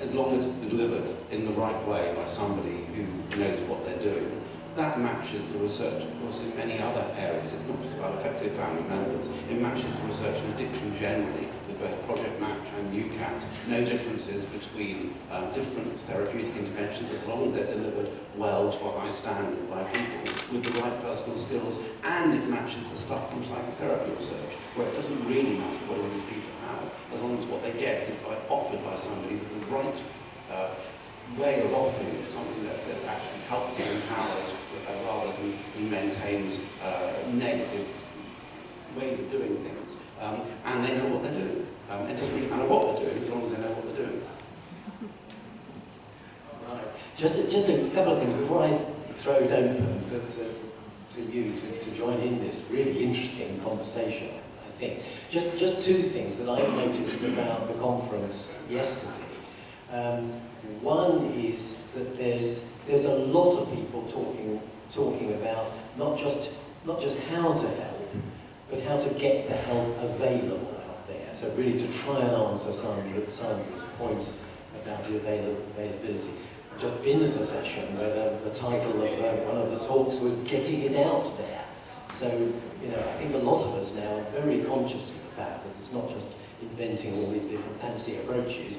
as long as it's delivered in the right way by somebody who knows what they're doing, that matches the research, of course, in many other areas. It's not just about effective family members. It matches the research in addiction generally, with both Project Match and UCAT. No differences between different therapeutic interventions, as long as they're delivered well to a high standard by people with the right personal skills, and it matches the stuff from psychotherapy research, where it doesn't really matter what all these people have, as long as what they get is offered by somebody with the right way of offering it, something that actually helps and empowers rather than maintains negative ways of doing things. And they know what they're doing. It doesn't really matter what they're doing as long as they know what they're doing. Right. Just a couple of things before I throw it open to you to join in this really interesting conversation. I think just two things that I've noticed about the conference yesterday. One is that there's a lot of people talking about not just how to help, but how to get the help available out there. So really to try and answer Sandra's point about the availability. I've just been at a session where the title of one of the talks was "Getting It Out There." So I think a lot of us now are very conscious of the fact that it's not just inventing all these different fancy approaches,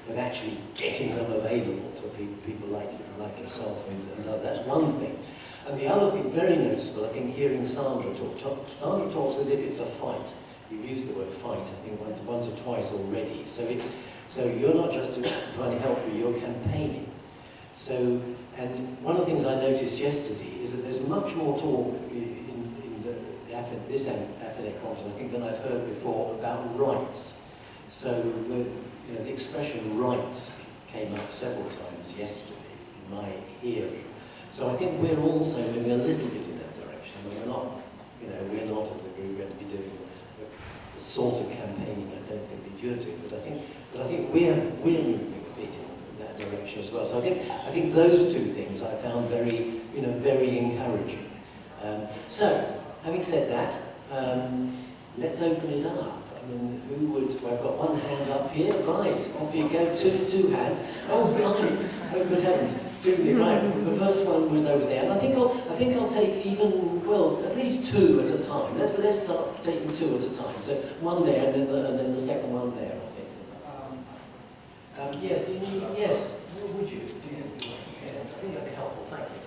but actually getting them available to people like yourself and others. That's one thing. And the other thing, very noticeable, I think, hearing Sandra talk. Sandra talks as if it's a fight. You've used the word fight, I think, once or twice already. So you're not just trying to help you, you're campaigning. So, and one of the things I noticed yesterday is that there's much more talk in this AFINEC conference, I think, than I've heard before about rights. So the expression rights came up several times yesterday in my hearing. So I think we're also moving a little bit in that direction. I mean, we're not as a group going to be doing the sort of campaigning I don't think that you're doing, but I think we're moving a bit in that direction as well. So I think those two things I found very encouraging. So having said that, let's open it up. I mean, well, I've got one hand up here, right, off you go, two hands. Oh, blimey, oh good heavens, right, the first one was over there, and I think I'll take at least two at a time. Let's start taking two at a time. So one there, and then the second one there, I think. Yes, do you need, yes, would you? Yes, I think that'd be helpful, thank you.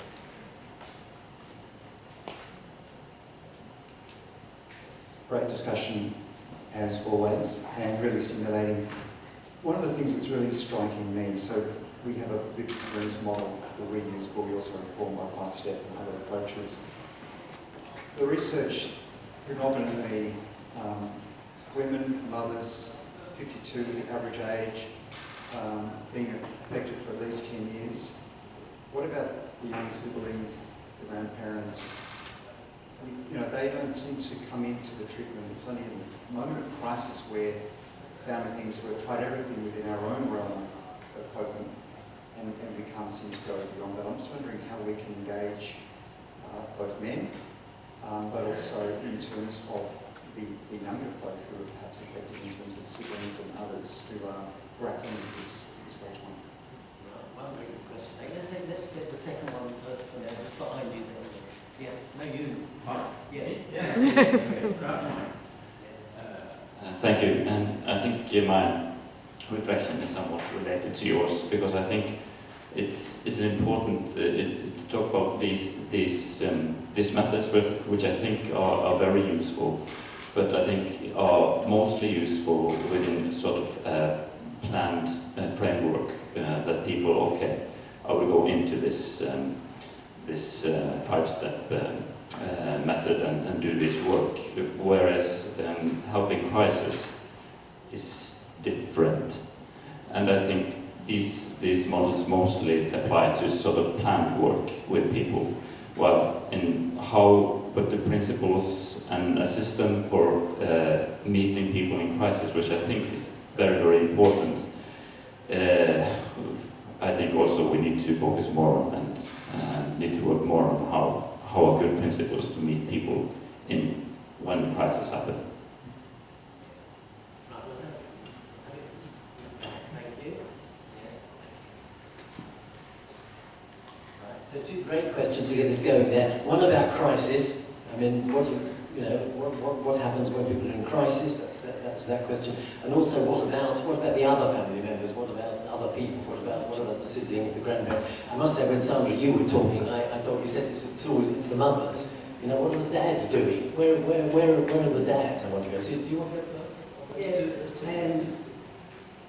Great discussion, as always, and really stimulating. One of the things that's really striking me, so we have a lived experience model that we use, but we also inform by 5-step and other approaches. The research, predominantly women, mothers, 52 is the average age, being affected for at least 10 years. What about the young siblings, the grandparents? They don't seem to come into the treatment. It's only in the moment of crisis where family things, we've tried everything within our own realm of coping, and we can't seem to go beyond that. I'm just wondering how we can engage both men, but also in terms of the younger folk who are perhaps affected in terms of siblings and others who are grappling with this stage one. One very good question. Let's take the second one for now, behind you there. Yes, no, you. Yes. Thank you, and I think my reflection is somewhat related to yours, because I think it's an important to talk about these methods, which I think are very useful, but I think are mostly useful within sort of a planned framework that people, I will go into this 5-step method and do this work, whereas helping crisis is different. And I think these models mostly apply to sort of planned work with people, while in how put the principles and a system for meeting people in crisis, which I think is very, very important. I think also we need to focus more on and need to work more on how are good principles to meet people in when crisis happen. Thank you. Right, so two great questions to get this going there. One about crisis. I mean, what happens when people are in crisis? That's that question. And also, what about the other family members? What about other people? What about the siblings, the grandparents? I must say, when Sandra, you were talking, I thought you said it's the mothers. What are the dads doing? Where are the dads? I want to go. So, do you want to go first? Yeah.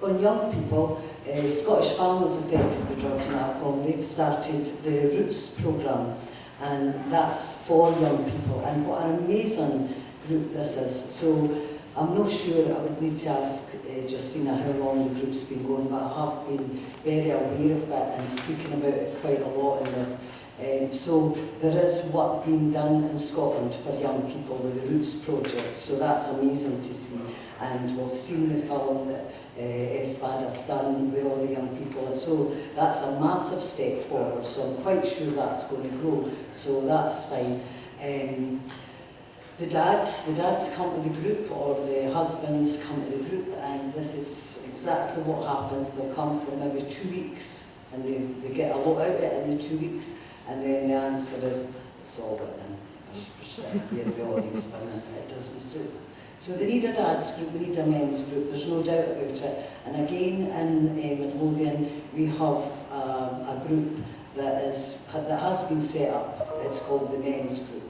On young people, Scottish Families Affected with Drugs and Alcohol, they've started the Roots programme, and that's for young people. And what an amazing group this is. So I'm not sure, I would need to ask Justina how long the group's been going, but I have been very aware of it and speaking about it quite a lot in this. So there is work being done in Scotland for young people with the Roots project, so that's amazing to see. And we've seen the film that SFAD have done with all the young people, so that's a massive step forward, so I'm quite sure that's going to grow, so that's fine. The dads come to the group, or the husbands come to the group, and this is exactly what happens. They'll come for maybe 2 weeks, and they get a lot out of it in the 2 weeks, and then the answer is, it's all written in. There's everybody's spinning, it doesn't suit. So they need a dad's group, we need a men's group, there's no doubt about it. And again, in Midlothian, we have a group that has been set up. It's called the men's group.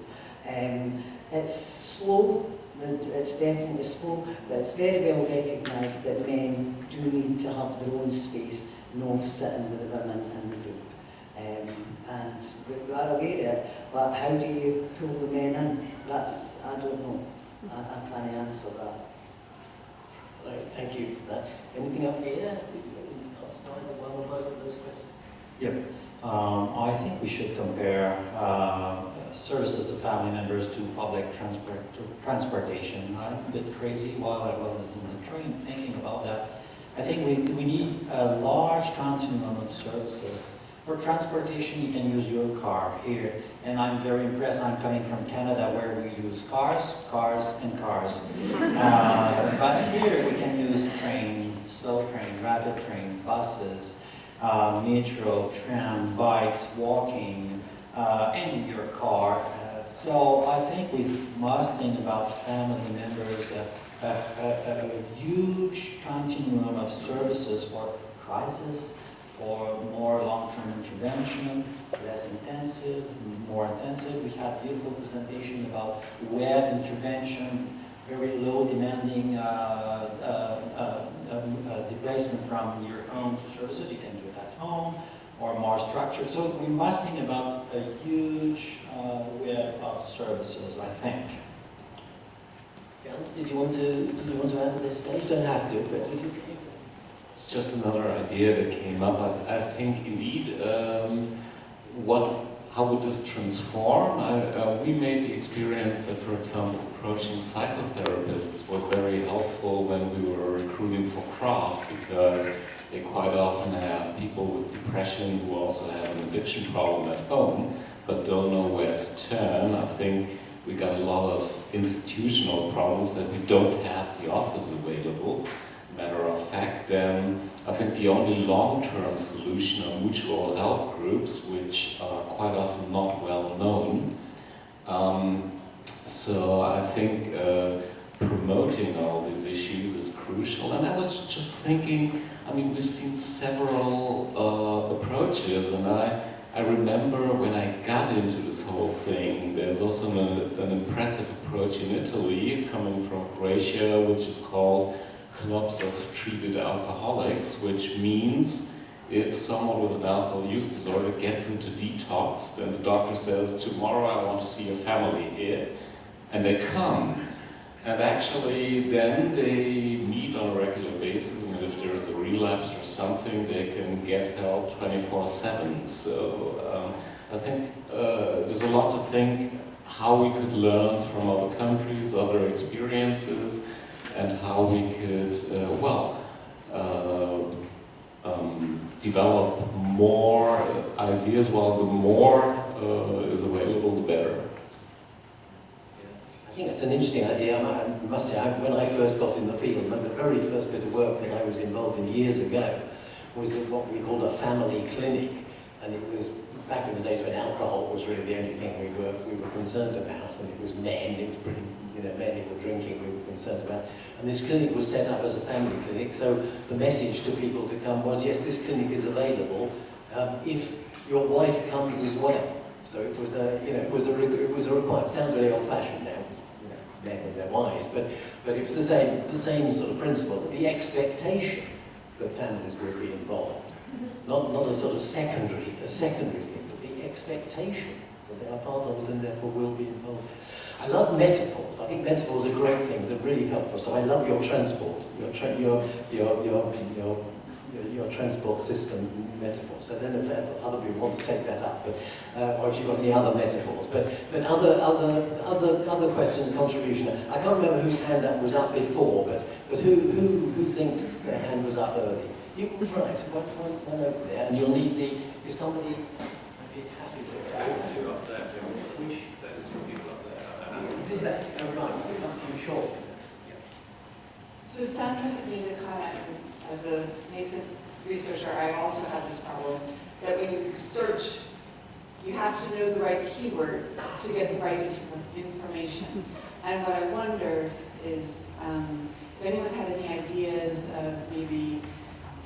It's slow, it's definitely slow, but it's very well recognised that men do need to have their own space, no sitting with the women in the group. And we are aware of it, but how do you pull the men in? That's, I don't know. I can't answer that. Right, thank you for that. Anything up here? One or both of those questions? Yep. I think we should compare services to family members to public transportation. I'm a bit crazy while I was in the train thinking about that. I think we need a large continuum of services. For transportation, you can use your car here, and I'm very impressed. I'm coming from Canada where we use cars, and cars. But here we can use train, slow train, rapid train, buses, metro, tram, bikes, walking, and your car. So I think we must think about family members, a huge continuum of services for crisis, for more long-term intervention, less intensive, more intensive. We had a beautiful presentation about web intervention, very low demanding displacement from your home to services. You can do it at home or more structured. So we must think about a huge web of services, I think. Jans, did you want to add at this stage? You don't have to, but did you? Just another idea that came up. I think indeed, how would this transform? We made the experience that, for example, approaching psychotherapists was very helpful when we were recruiting for craft, because they quite often have people with depression who also have an addiction problem at home, but don't know where to turn. I think we got a lot of institutional problems that we don't have the office available. Matter of fact, then I think the only long-term solution are mutual help groups, which are quite often not well known. So I think promoting all these issues is crucial. And I was just thinking, I mean, we've seen several approaches, and I remember when I got into this whole thing, there's also an impressive approach in Italy coming from Croatia, which is called clubs of treated alcoholics, which means if someone with an alcohol use disorder gets into detox, then the doctor says, tomorrow I want to see your family here. And they come. And actually then they meet on a regular basis, and if there is a relapse or something, they can get help 24/7. So I think there's a lot to think how we could learn from other countries, other experiences, and how we could, develop more ideas. Well, the more is available, the better. I think it's an interesting idea. I must say, when I first got in the field, the very first bit of work that I was involved in years ago was at what we called a family clinic, and it was back in the days when alcohol was really the only thing we were concerned about, and it was men. It was pretty, men who were drinking we were concerned about. And this clinic was set up as a family clinic, so the message to people to come was, yes, this clinic is available if your wife comes as well. So it was it was a requirement. It sounds really old-fashioned now, men and their wives, but it was the same sort of principle, that the expectation that families would be involved, not a sort of secondary thing, but the expectation that they are part of it and therefore will be involved. I love metaphors. I think metaphors are great things. They're really helpful. So I love your transport, your transport system metaphor. So I don't know if other people want to take that up, but or if you've got any other metaphors. But other questions, contribution. I can't remember whose hand up was up before, but who thinks their hand was up early? You right? One over there, and you'll need the. If somebody, I'd be happy to. Two up there. There's two people up there. Did that? Oh, right. Up to you short. So Sandra had made a comment, as a nascent researcher, I also have this problem, that when you search, you have to know the right keywords to get the right information. And what I wonder is if anyone had any ideas of maybe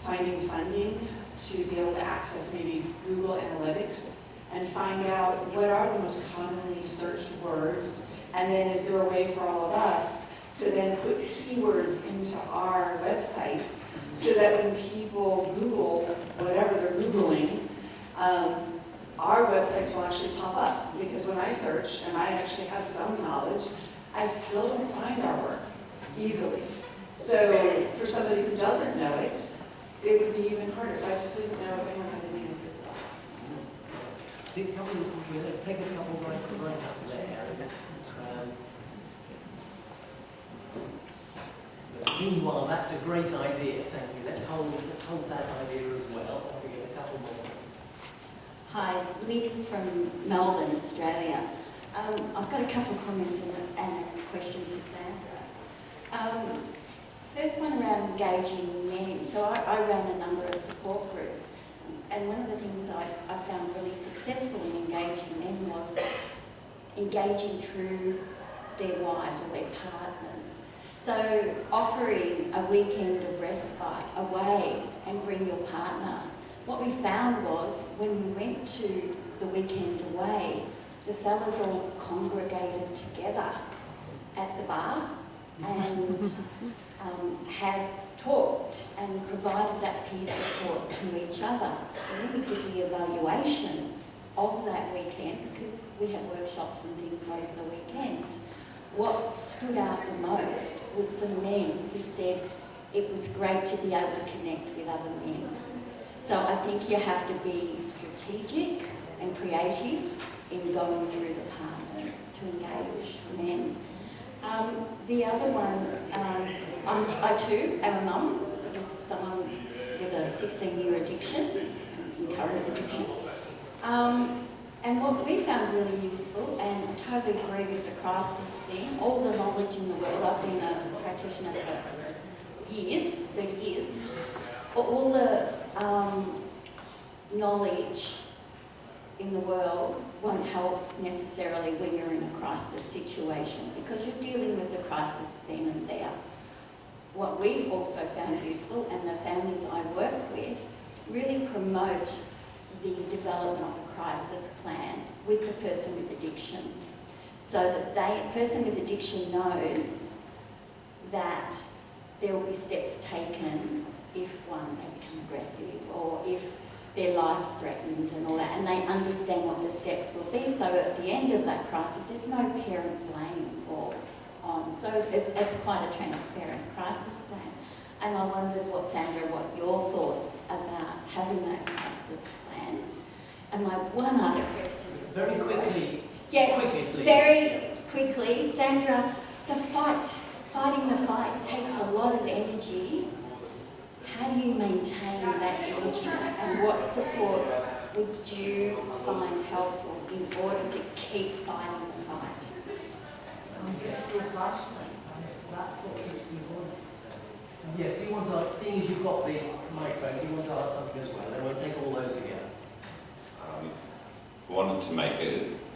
finding funding to be able to access maybe Google Analytics and find out what are the most commonly searched words, and then is there a way for all of us to then put keywords into our websites so that when people Google whatever they're Googling, our websites will actually pop up. Because when I search, and I actually have some knowledge, I still don't find our work easily. So for somebody who doesn't know it, it would be even harder. So I just didn't know if anyone had any ideas about it. I think we'll take a couple right up there. Meanwhile, that's a great idea, thank you. Let's hold that idea as well. We get a couple more. Hi, Lynn from Melbourne, Australia. I've got a couple of comments and a question for Sandra. First one around engaging men. So I ran a number of support groups, and one of the things I found really successful in engaging men was engaging through their wives or their partners. So offering a weekend of respite away and bring your partner. What we found was when we went to the weekend away, the fellas all congregated together at the bar and had talked and provided that peer support to each other. And then we did the evaluation of that weekend, because we had workshops and things over the weekend. What stood out the most was the men who said it was great to be able to connect with other men. So I think you have to be strategic and creative in going through the partners to engage men. The other one, I too am a mum with someone with a 16-year addiction, current addiction. And what we found really useful, and I totally agree with the crisis thing, all the knowledge in the world, I've been a practitioner for years, 30 years, all the knowledge in the world won't help necessarily when you're in a crisis situation, because you're dealing with the crisis then and there. What we also found useful, and the families I work with, really promote the development of a crisis plan with the person with addiction, so that the person with addiction knows that there will be steps taken if, one, they become aggressive, or if their life's threatened and all that, and they understand what the steps will be, so at the end of that crisis there's no parent blame or on. So it's quite a transparent crisis plan. And I wondered Sandra, what your thoughts about having that crisis plan. And my one other question. Very quickly. Yeah, quickly, please. Very quickly. Sandra, fighting the fight takes a lot of energy. How do you maintain that energy, and what supports would you find helpful in order to keep fighting the fight? I'm just so passionate, and that's what keeps me going. Yes, do you want to, seeing as you've got the microphone, do you want to ask something as well? Then we'll take all those together. I wanted to make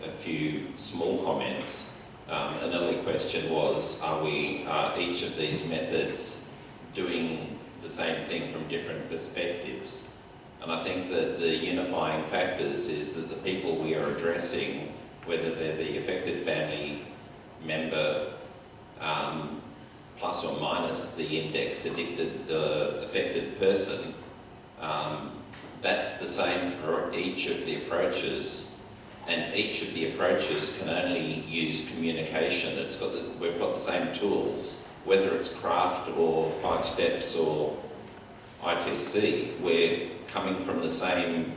a few small comments. An early question was, are each of these methods doing the same thing from different perspectives? And I think that the unifying factors is that the people we are addressing, whether they're the affected family member, plus or minus the index affected person, that's the same for each of the approaches, and each of the approaches can only use communication. We've got the same tools, whether it's craft or 5 steps or ITC. We're coming from the same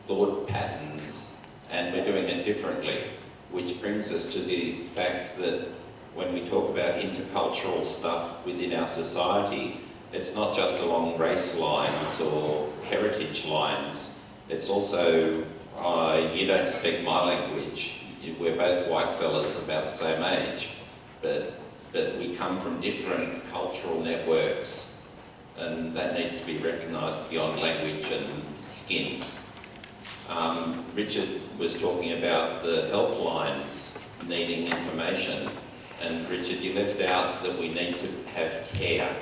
thought patterns and we're doing it differently, which brings us to the fact that when we talk about intercultural stuff within our society, it's not just along race lines or heritage lines. It's also, you don't speak my language. We're both white fellas about the same age, but we come from different cultural networks, and that needs to be recognised beyond language and skin. Richard was talking about the helplines needing information. And Richard, you left out that we need to have care.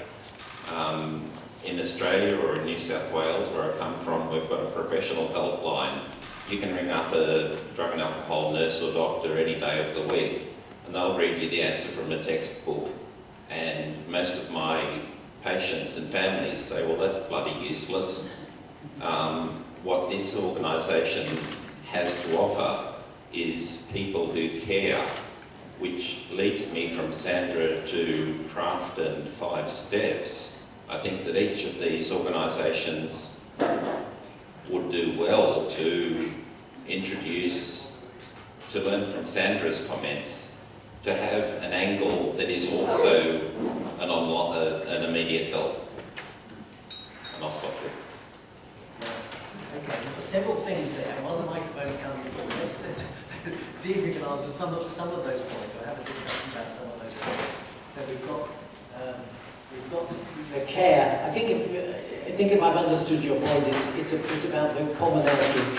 In Australia or in New South Wales, where I come from, we've got a professional helpline. You can ring up a drug and alcohol nurse or doctor any day of the week, and they'll read you the answer from a textbook. And most of my patients and families say, well, that's bloody useless. What this organisation has to offer is people who care, which leads me from Sandra to Craft and 5 Steps. I think that each of these organisations would do well to introduce, to learn from Sandra's comments, to have an angle that is also an immediate help. And I'll stop there. Okay, there are several things there. While the microphone's coming forward, let's see if we can answer some of those points, or have a discussion about some of those points. So we've got the care. I think if I've understood your point, it's about the commonality of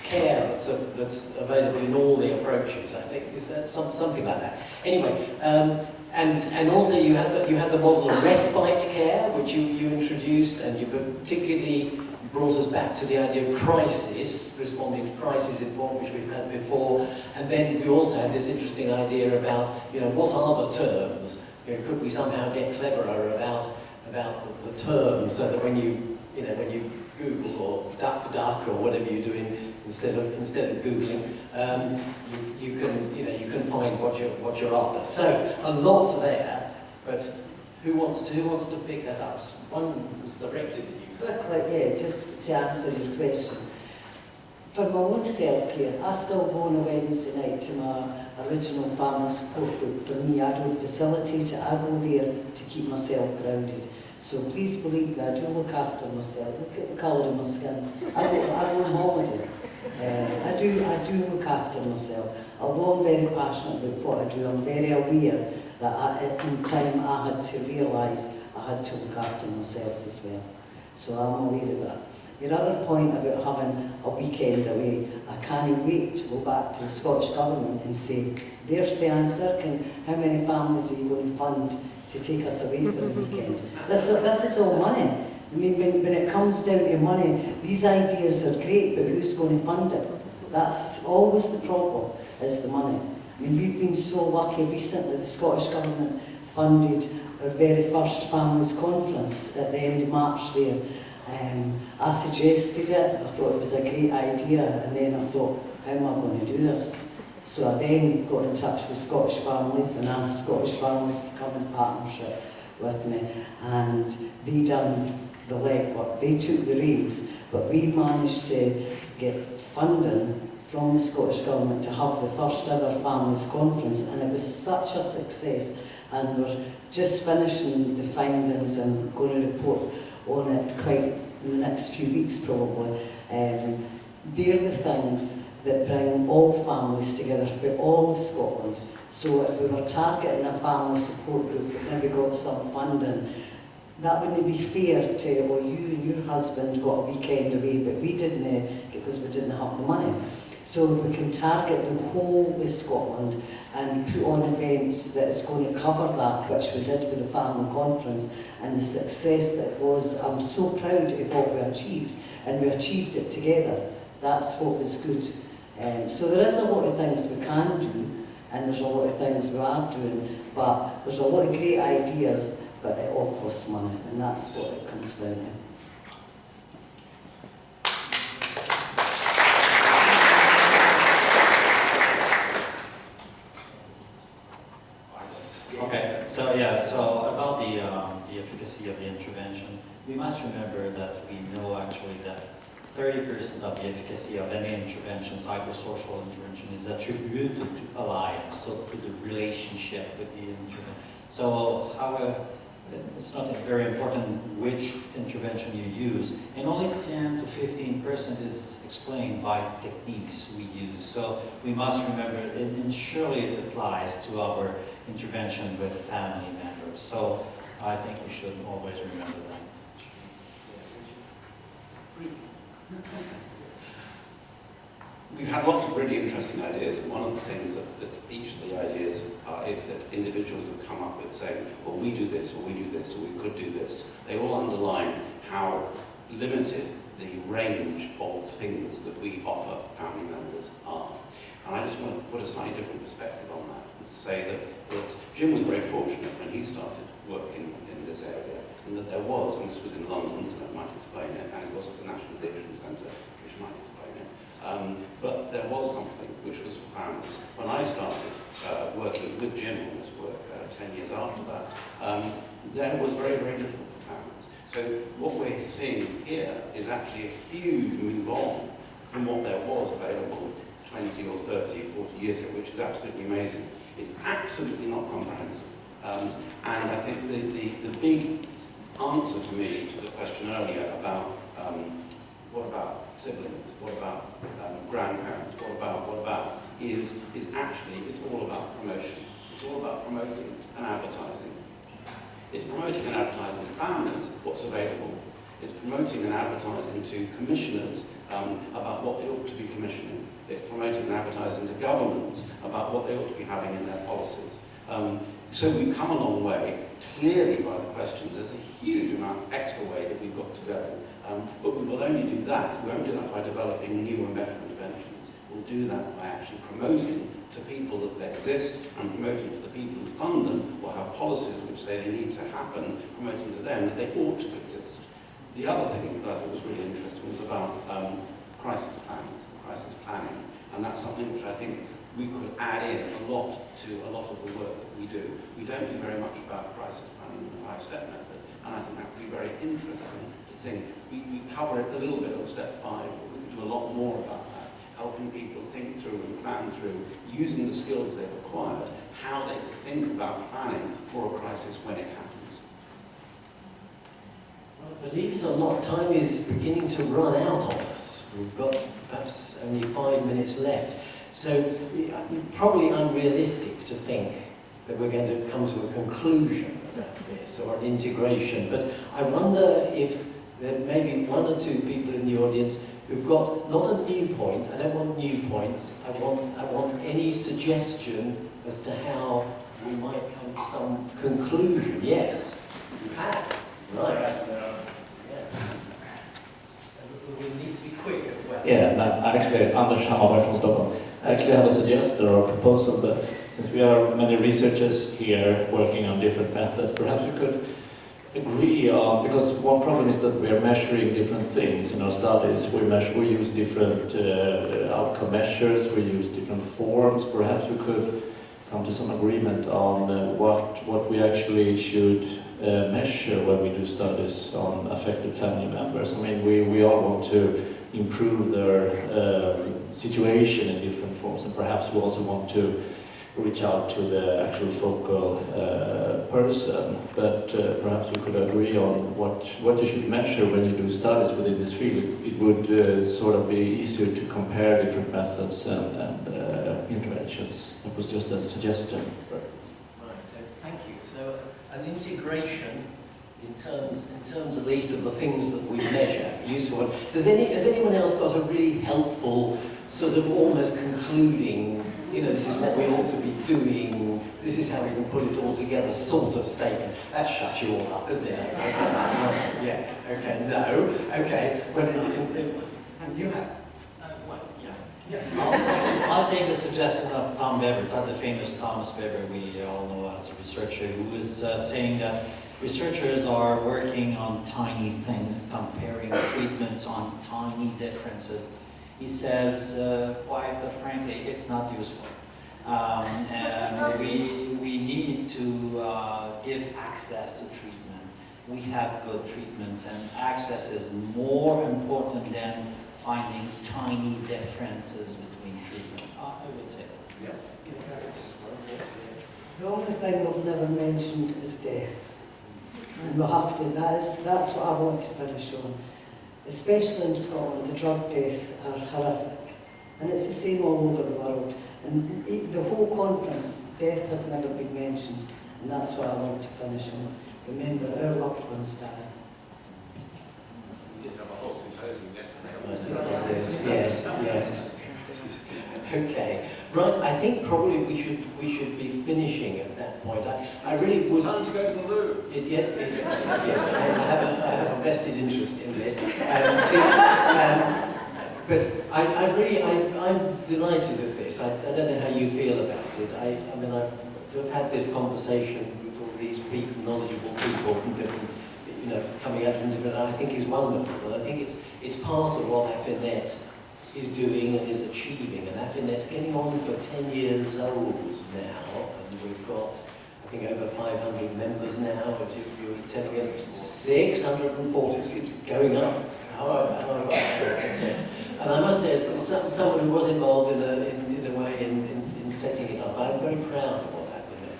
care that's available in all the approaches. I think is that something like that. Anyway, and also you had the model of respite care, which you introduced, and you particularly brought us back to the idea of crisis, responding to crisis in one which we've had before, and then we also had this interesting idea about, what are the terms? Could we somehow get cleverer about the terms, so that when you Google or duck or whatever you're doing instead of Googling, you can find what you're after. So a lot there, but who wants to pick that up? One was directed at you. Quickly, yeah, just to answer your question. For my own self-care, I still go on a Wednesday night to my original family support group. For me, I don't facilitate it, I go there to keep myself grounded. So please believe me, I do look after myself. Look at the colour of my skin. I go on holiday. I do look after myself. Although I'm very passionate about what I do, I'm very aware that in time I had to realise I had to look after myself as well. So I'm aware of that. Your other point about having a weekend away, I can't wait to go back to the Scottish Government and say, there's the answer, how many families are you going to fund to take us away for a weekend? This is all money. I mean, when it comes down to money, these ideas are great, but who's going to fund it? That's always the problem, is the money. I mean, we've been so lucky recently, the Scottish Government funded our very first families conference at the end of March there. I suggested it, I thought it was a great idea, and then I thought, how am I going to do this? So I then got in touch with Scottish Families and asked Scottish Families to come in partnership with me, and they done the legwork, they took the reins, but we managed to get funding from the Scottish Government to have the first ever Families Conference, and it was such a success, and we're just finishing the findings and going to report on it quite in the next few weeks probably. They're the things that bring all families together for all of Scotland. So if we were targeting a family support group that maybe got some funding, that wouldn't be fair to, well, you and your husband got a weekend away, but we didn't because we didn't have the money. So we can target the whole of Scotland and put on events that is going to cover that, which we did with the family conference, and the success that it was. I'm so proud of what we achieved, and we achieved it together. That's what was good. So there is a lot of things we can do, and there's a lot of things we are doing, but there's a lot of great ideas, but it all costs money, and that's what it comes down to. Okay, so about the efficacy of the intervention, we must remember that we know actually that 30% of the efficacy of any intervention, psychosocial intervention, is attributed to alliance, so to the relationship with the intervention. So it's not very important which intervention you use, and only 10 to 15% is explained by techniques we use. So we must remember, and surely it applies to our intervention with family members. So I think we should always remember that. we've had lots of really interesting ideas, and one of the things that each of the ideas that individuals have come up with saying, well, we do this, or we do this, or we could do this, they all underline how limited the range of things that we offer family members are. And I just want to put a slightly different perspective on that and say that Jim was very fortunate when he started working in this area, and that there was, and this was in London, so that might explain it, and it was at the National Addiction Centre, which might explain it. But there was something which was for families. When I started working with Jim on this work 10 years after that, there was very, very little for families. So what we're seeing here is actually a huge move on from what there was available 20 or 30 or 40 years ago, which is absolutely amazing. It's absolutely not comprehensive. And I think the big answer to me to the question earlier about what about siblings, what about grandparents, what about, is actually, it's all about promotion. It's all about promoting and advertising. It's promoting and advertising to families what's available. It's promoting and advertising to commissioners about what they ought to be commissioning. It's promoting and advertising to governments about what they ought to be having in their policies. So we've come a long way. Clearly, by the questions, there's a huge amount of extra way that we've got to go. But we will only do that. We won't do that by developing new and better interventions. We'll do that by actually promoting to people that they exist, and promoting to the people who fund them or have policies which say they need to happen, promoting to them that they ought to exist. The other thing that I thought was really interesting was about crisis planning, and that's something which I think we could add in a lot to a lot of the work that we do. We don't do very much about crisis planning in the 5-step method, and I think that would be very interesting to think. We cover it a little bit on step 5, but we could do a lot more about that, helping people think through and plan through, using the skills they've acquired, how they think about planning for a crisis when it happens. Well, believe it or not, time is beginning to run out on us. We've got perhaps only 5 minutes left. So it's probably unrealistic to think that we're going to come to a conclusion about this or an integration. But I wonder if there may be 1 or 2 people in the audience who've got not a new point. I don't want new points. I want any suggestion as to how we might come to some conclusion. Yes. You have. Right. We need to be quick as well. Yeah, actually, Anders Hammarberg from Stockholm. I actually have a suggestion or a proposal, but since we are many researchers here working on different methods, perhaps we could agree on, because one problem is that we are measuring different things in our studies. We use different outcome measures, we use different forms. Perhaps we could come to some agreement on what we actually should measure when we do studies on affected family members. I mean, we all want to improve their situation in different forms, and perhaps we also want to reach out to the actual focal person, but perhaps we could agree on what you should measure when you do studies within this field. It would sort of be easier to compare different methods and interventions. That was just a suggestion. Right, so thank you. So an integration in terms at least of the things that we measure, useful. Has anyone else got a really helpful, sort of almost concluding, this is what we ought to be doing, this is how we can put it all together sort of statement? That shuts you all up, doesn't it? Yeah, okay, no, okay. Well, and you have? I'll take the suggestion of Tom Weber, the famous Thomas Weber we all know as a researcher, who was saying that researchers are working on tiny things, comparing treatments on tiny differences. He says, quite frankly, it's not useful. And we need to give access to treatment. We have good treatments, and access is more important than finding tiny differences between treatment. I would say that. Yeah. The only thing we've never mentioned is death. And we'll have to, that's what I want to finish on. Especially in Scotland, the drug deaths are horrific. And it's the same all over the world. And the whole conference, death has never been mentioned. And that's what I want to finish on. Remember, our loved ones die. We did have a whole symposium yesterday. yes. Okay, right. I think probably we should be finishing at that point. I really would. Time to go to the loo. Yes, I have a vested interest in this. But I'm delighted at this. I don't know how you feel about it. I mean, I've had this conversation with all these people, knowledgeable people from different, coming out from different, I think is wonderful. And I think it's part of what Affinet is doing and is achieving. And Affinet's getting on for 10 years old now, and we've got, I think, over 500 members now, as you were telling us, 640, seems going up. And I must say, as someone who was involved in a way in setting it up, I'm very proud of what Affinet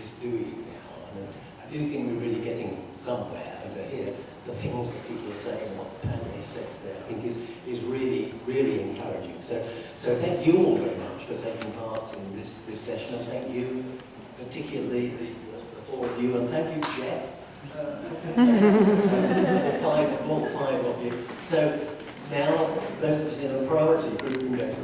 is doing now. And I do think we're really getting somewhere, and to hear the things that people are saying and what the panel has said today, I think is really, really encouraging. So thank you all very much for taking part in this session, and thank you particularly the four of you, and thank you, Jeff. All five of you. So now, those of us in a priority group can go to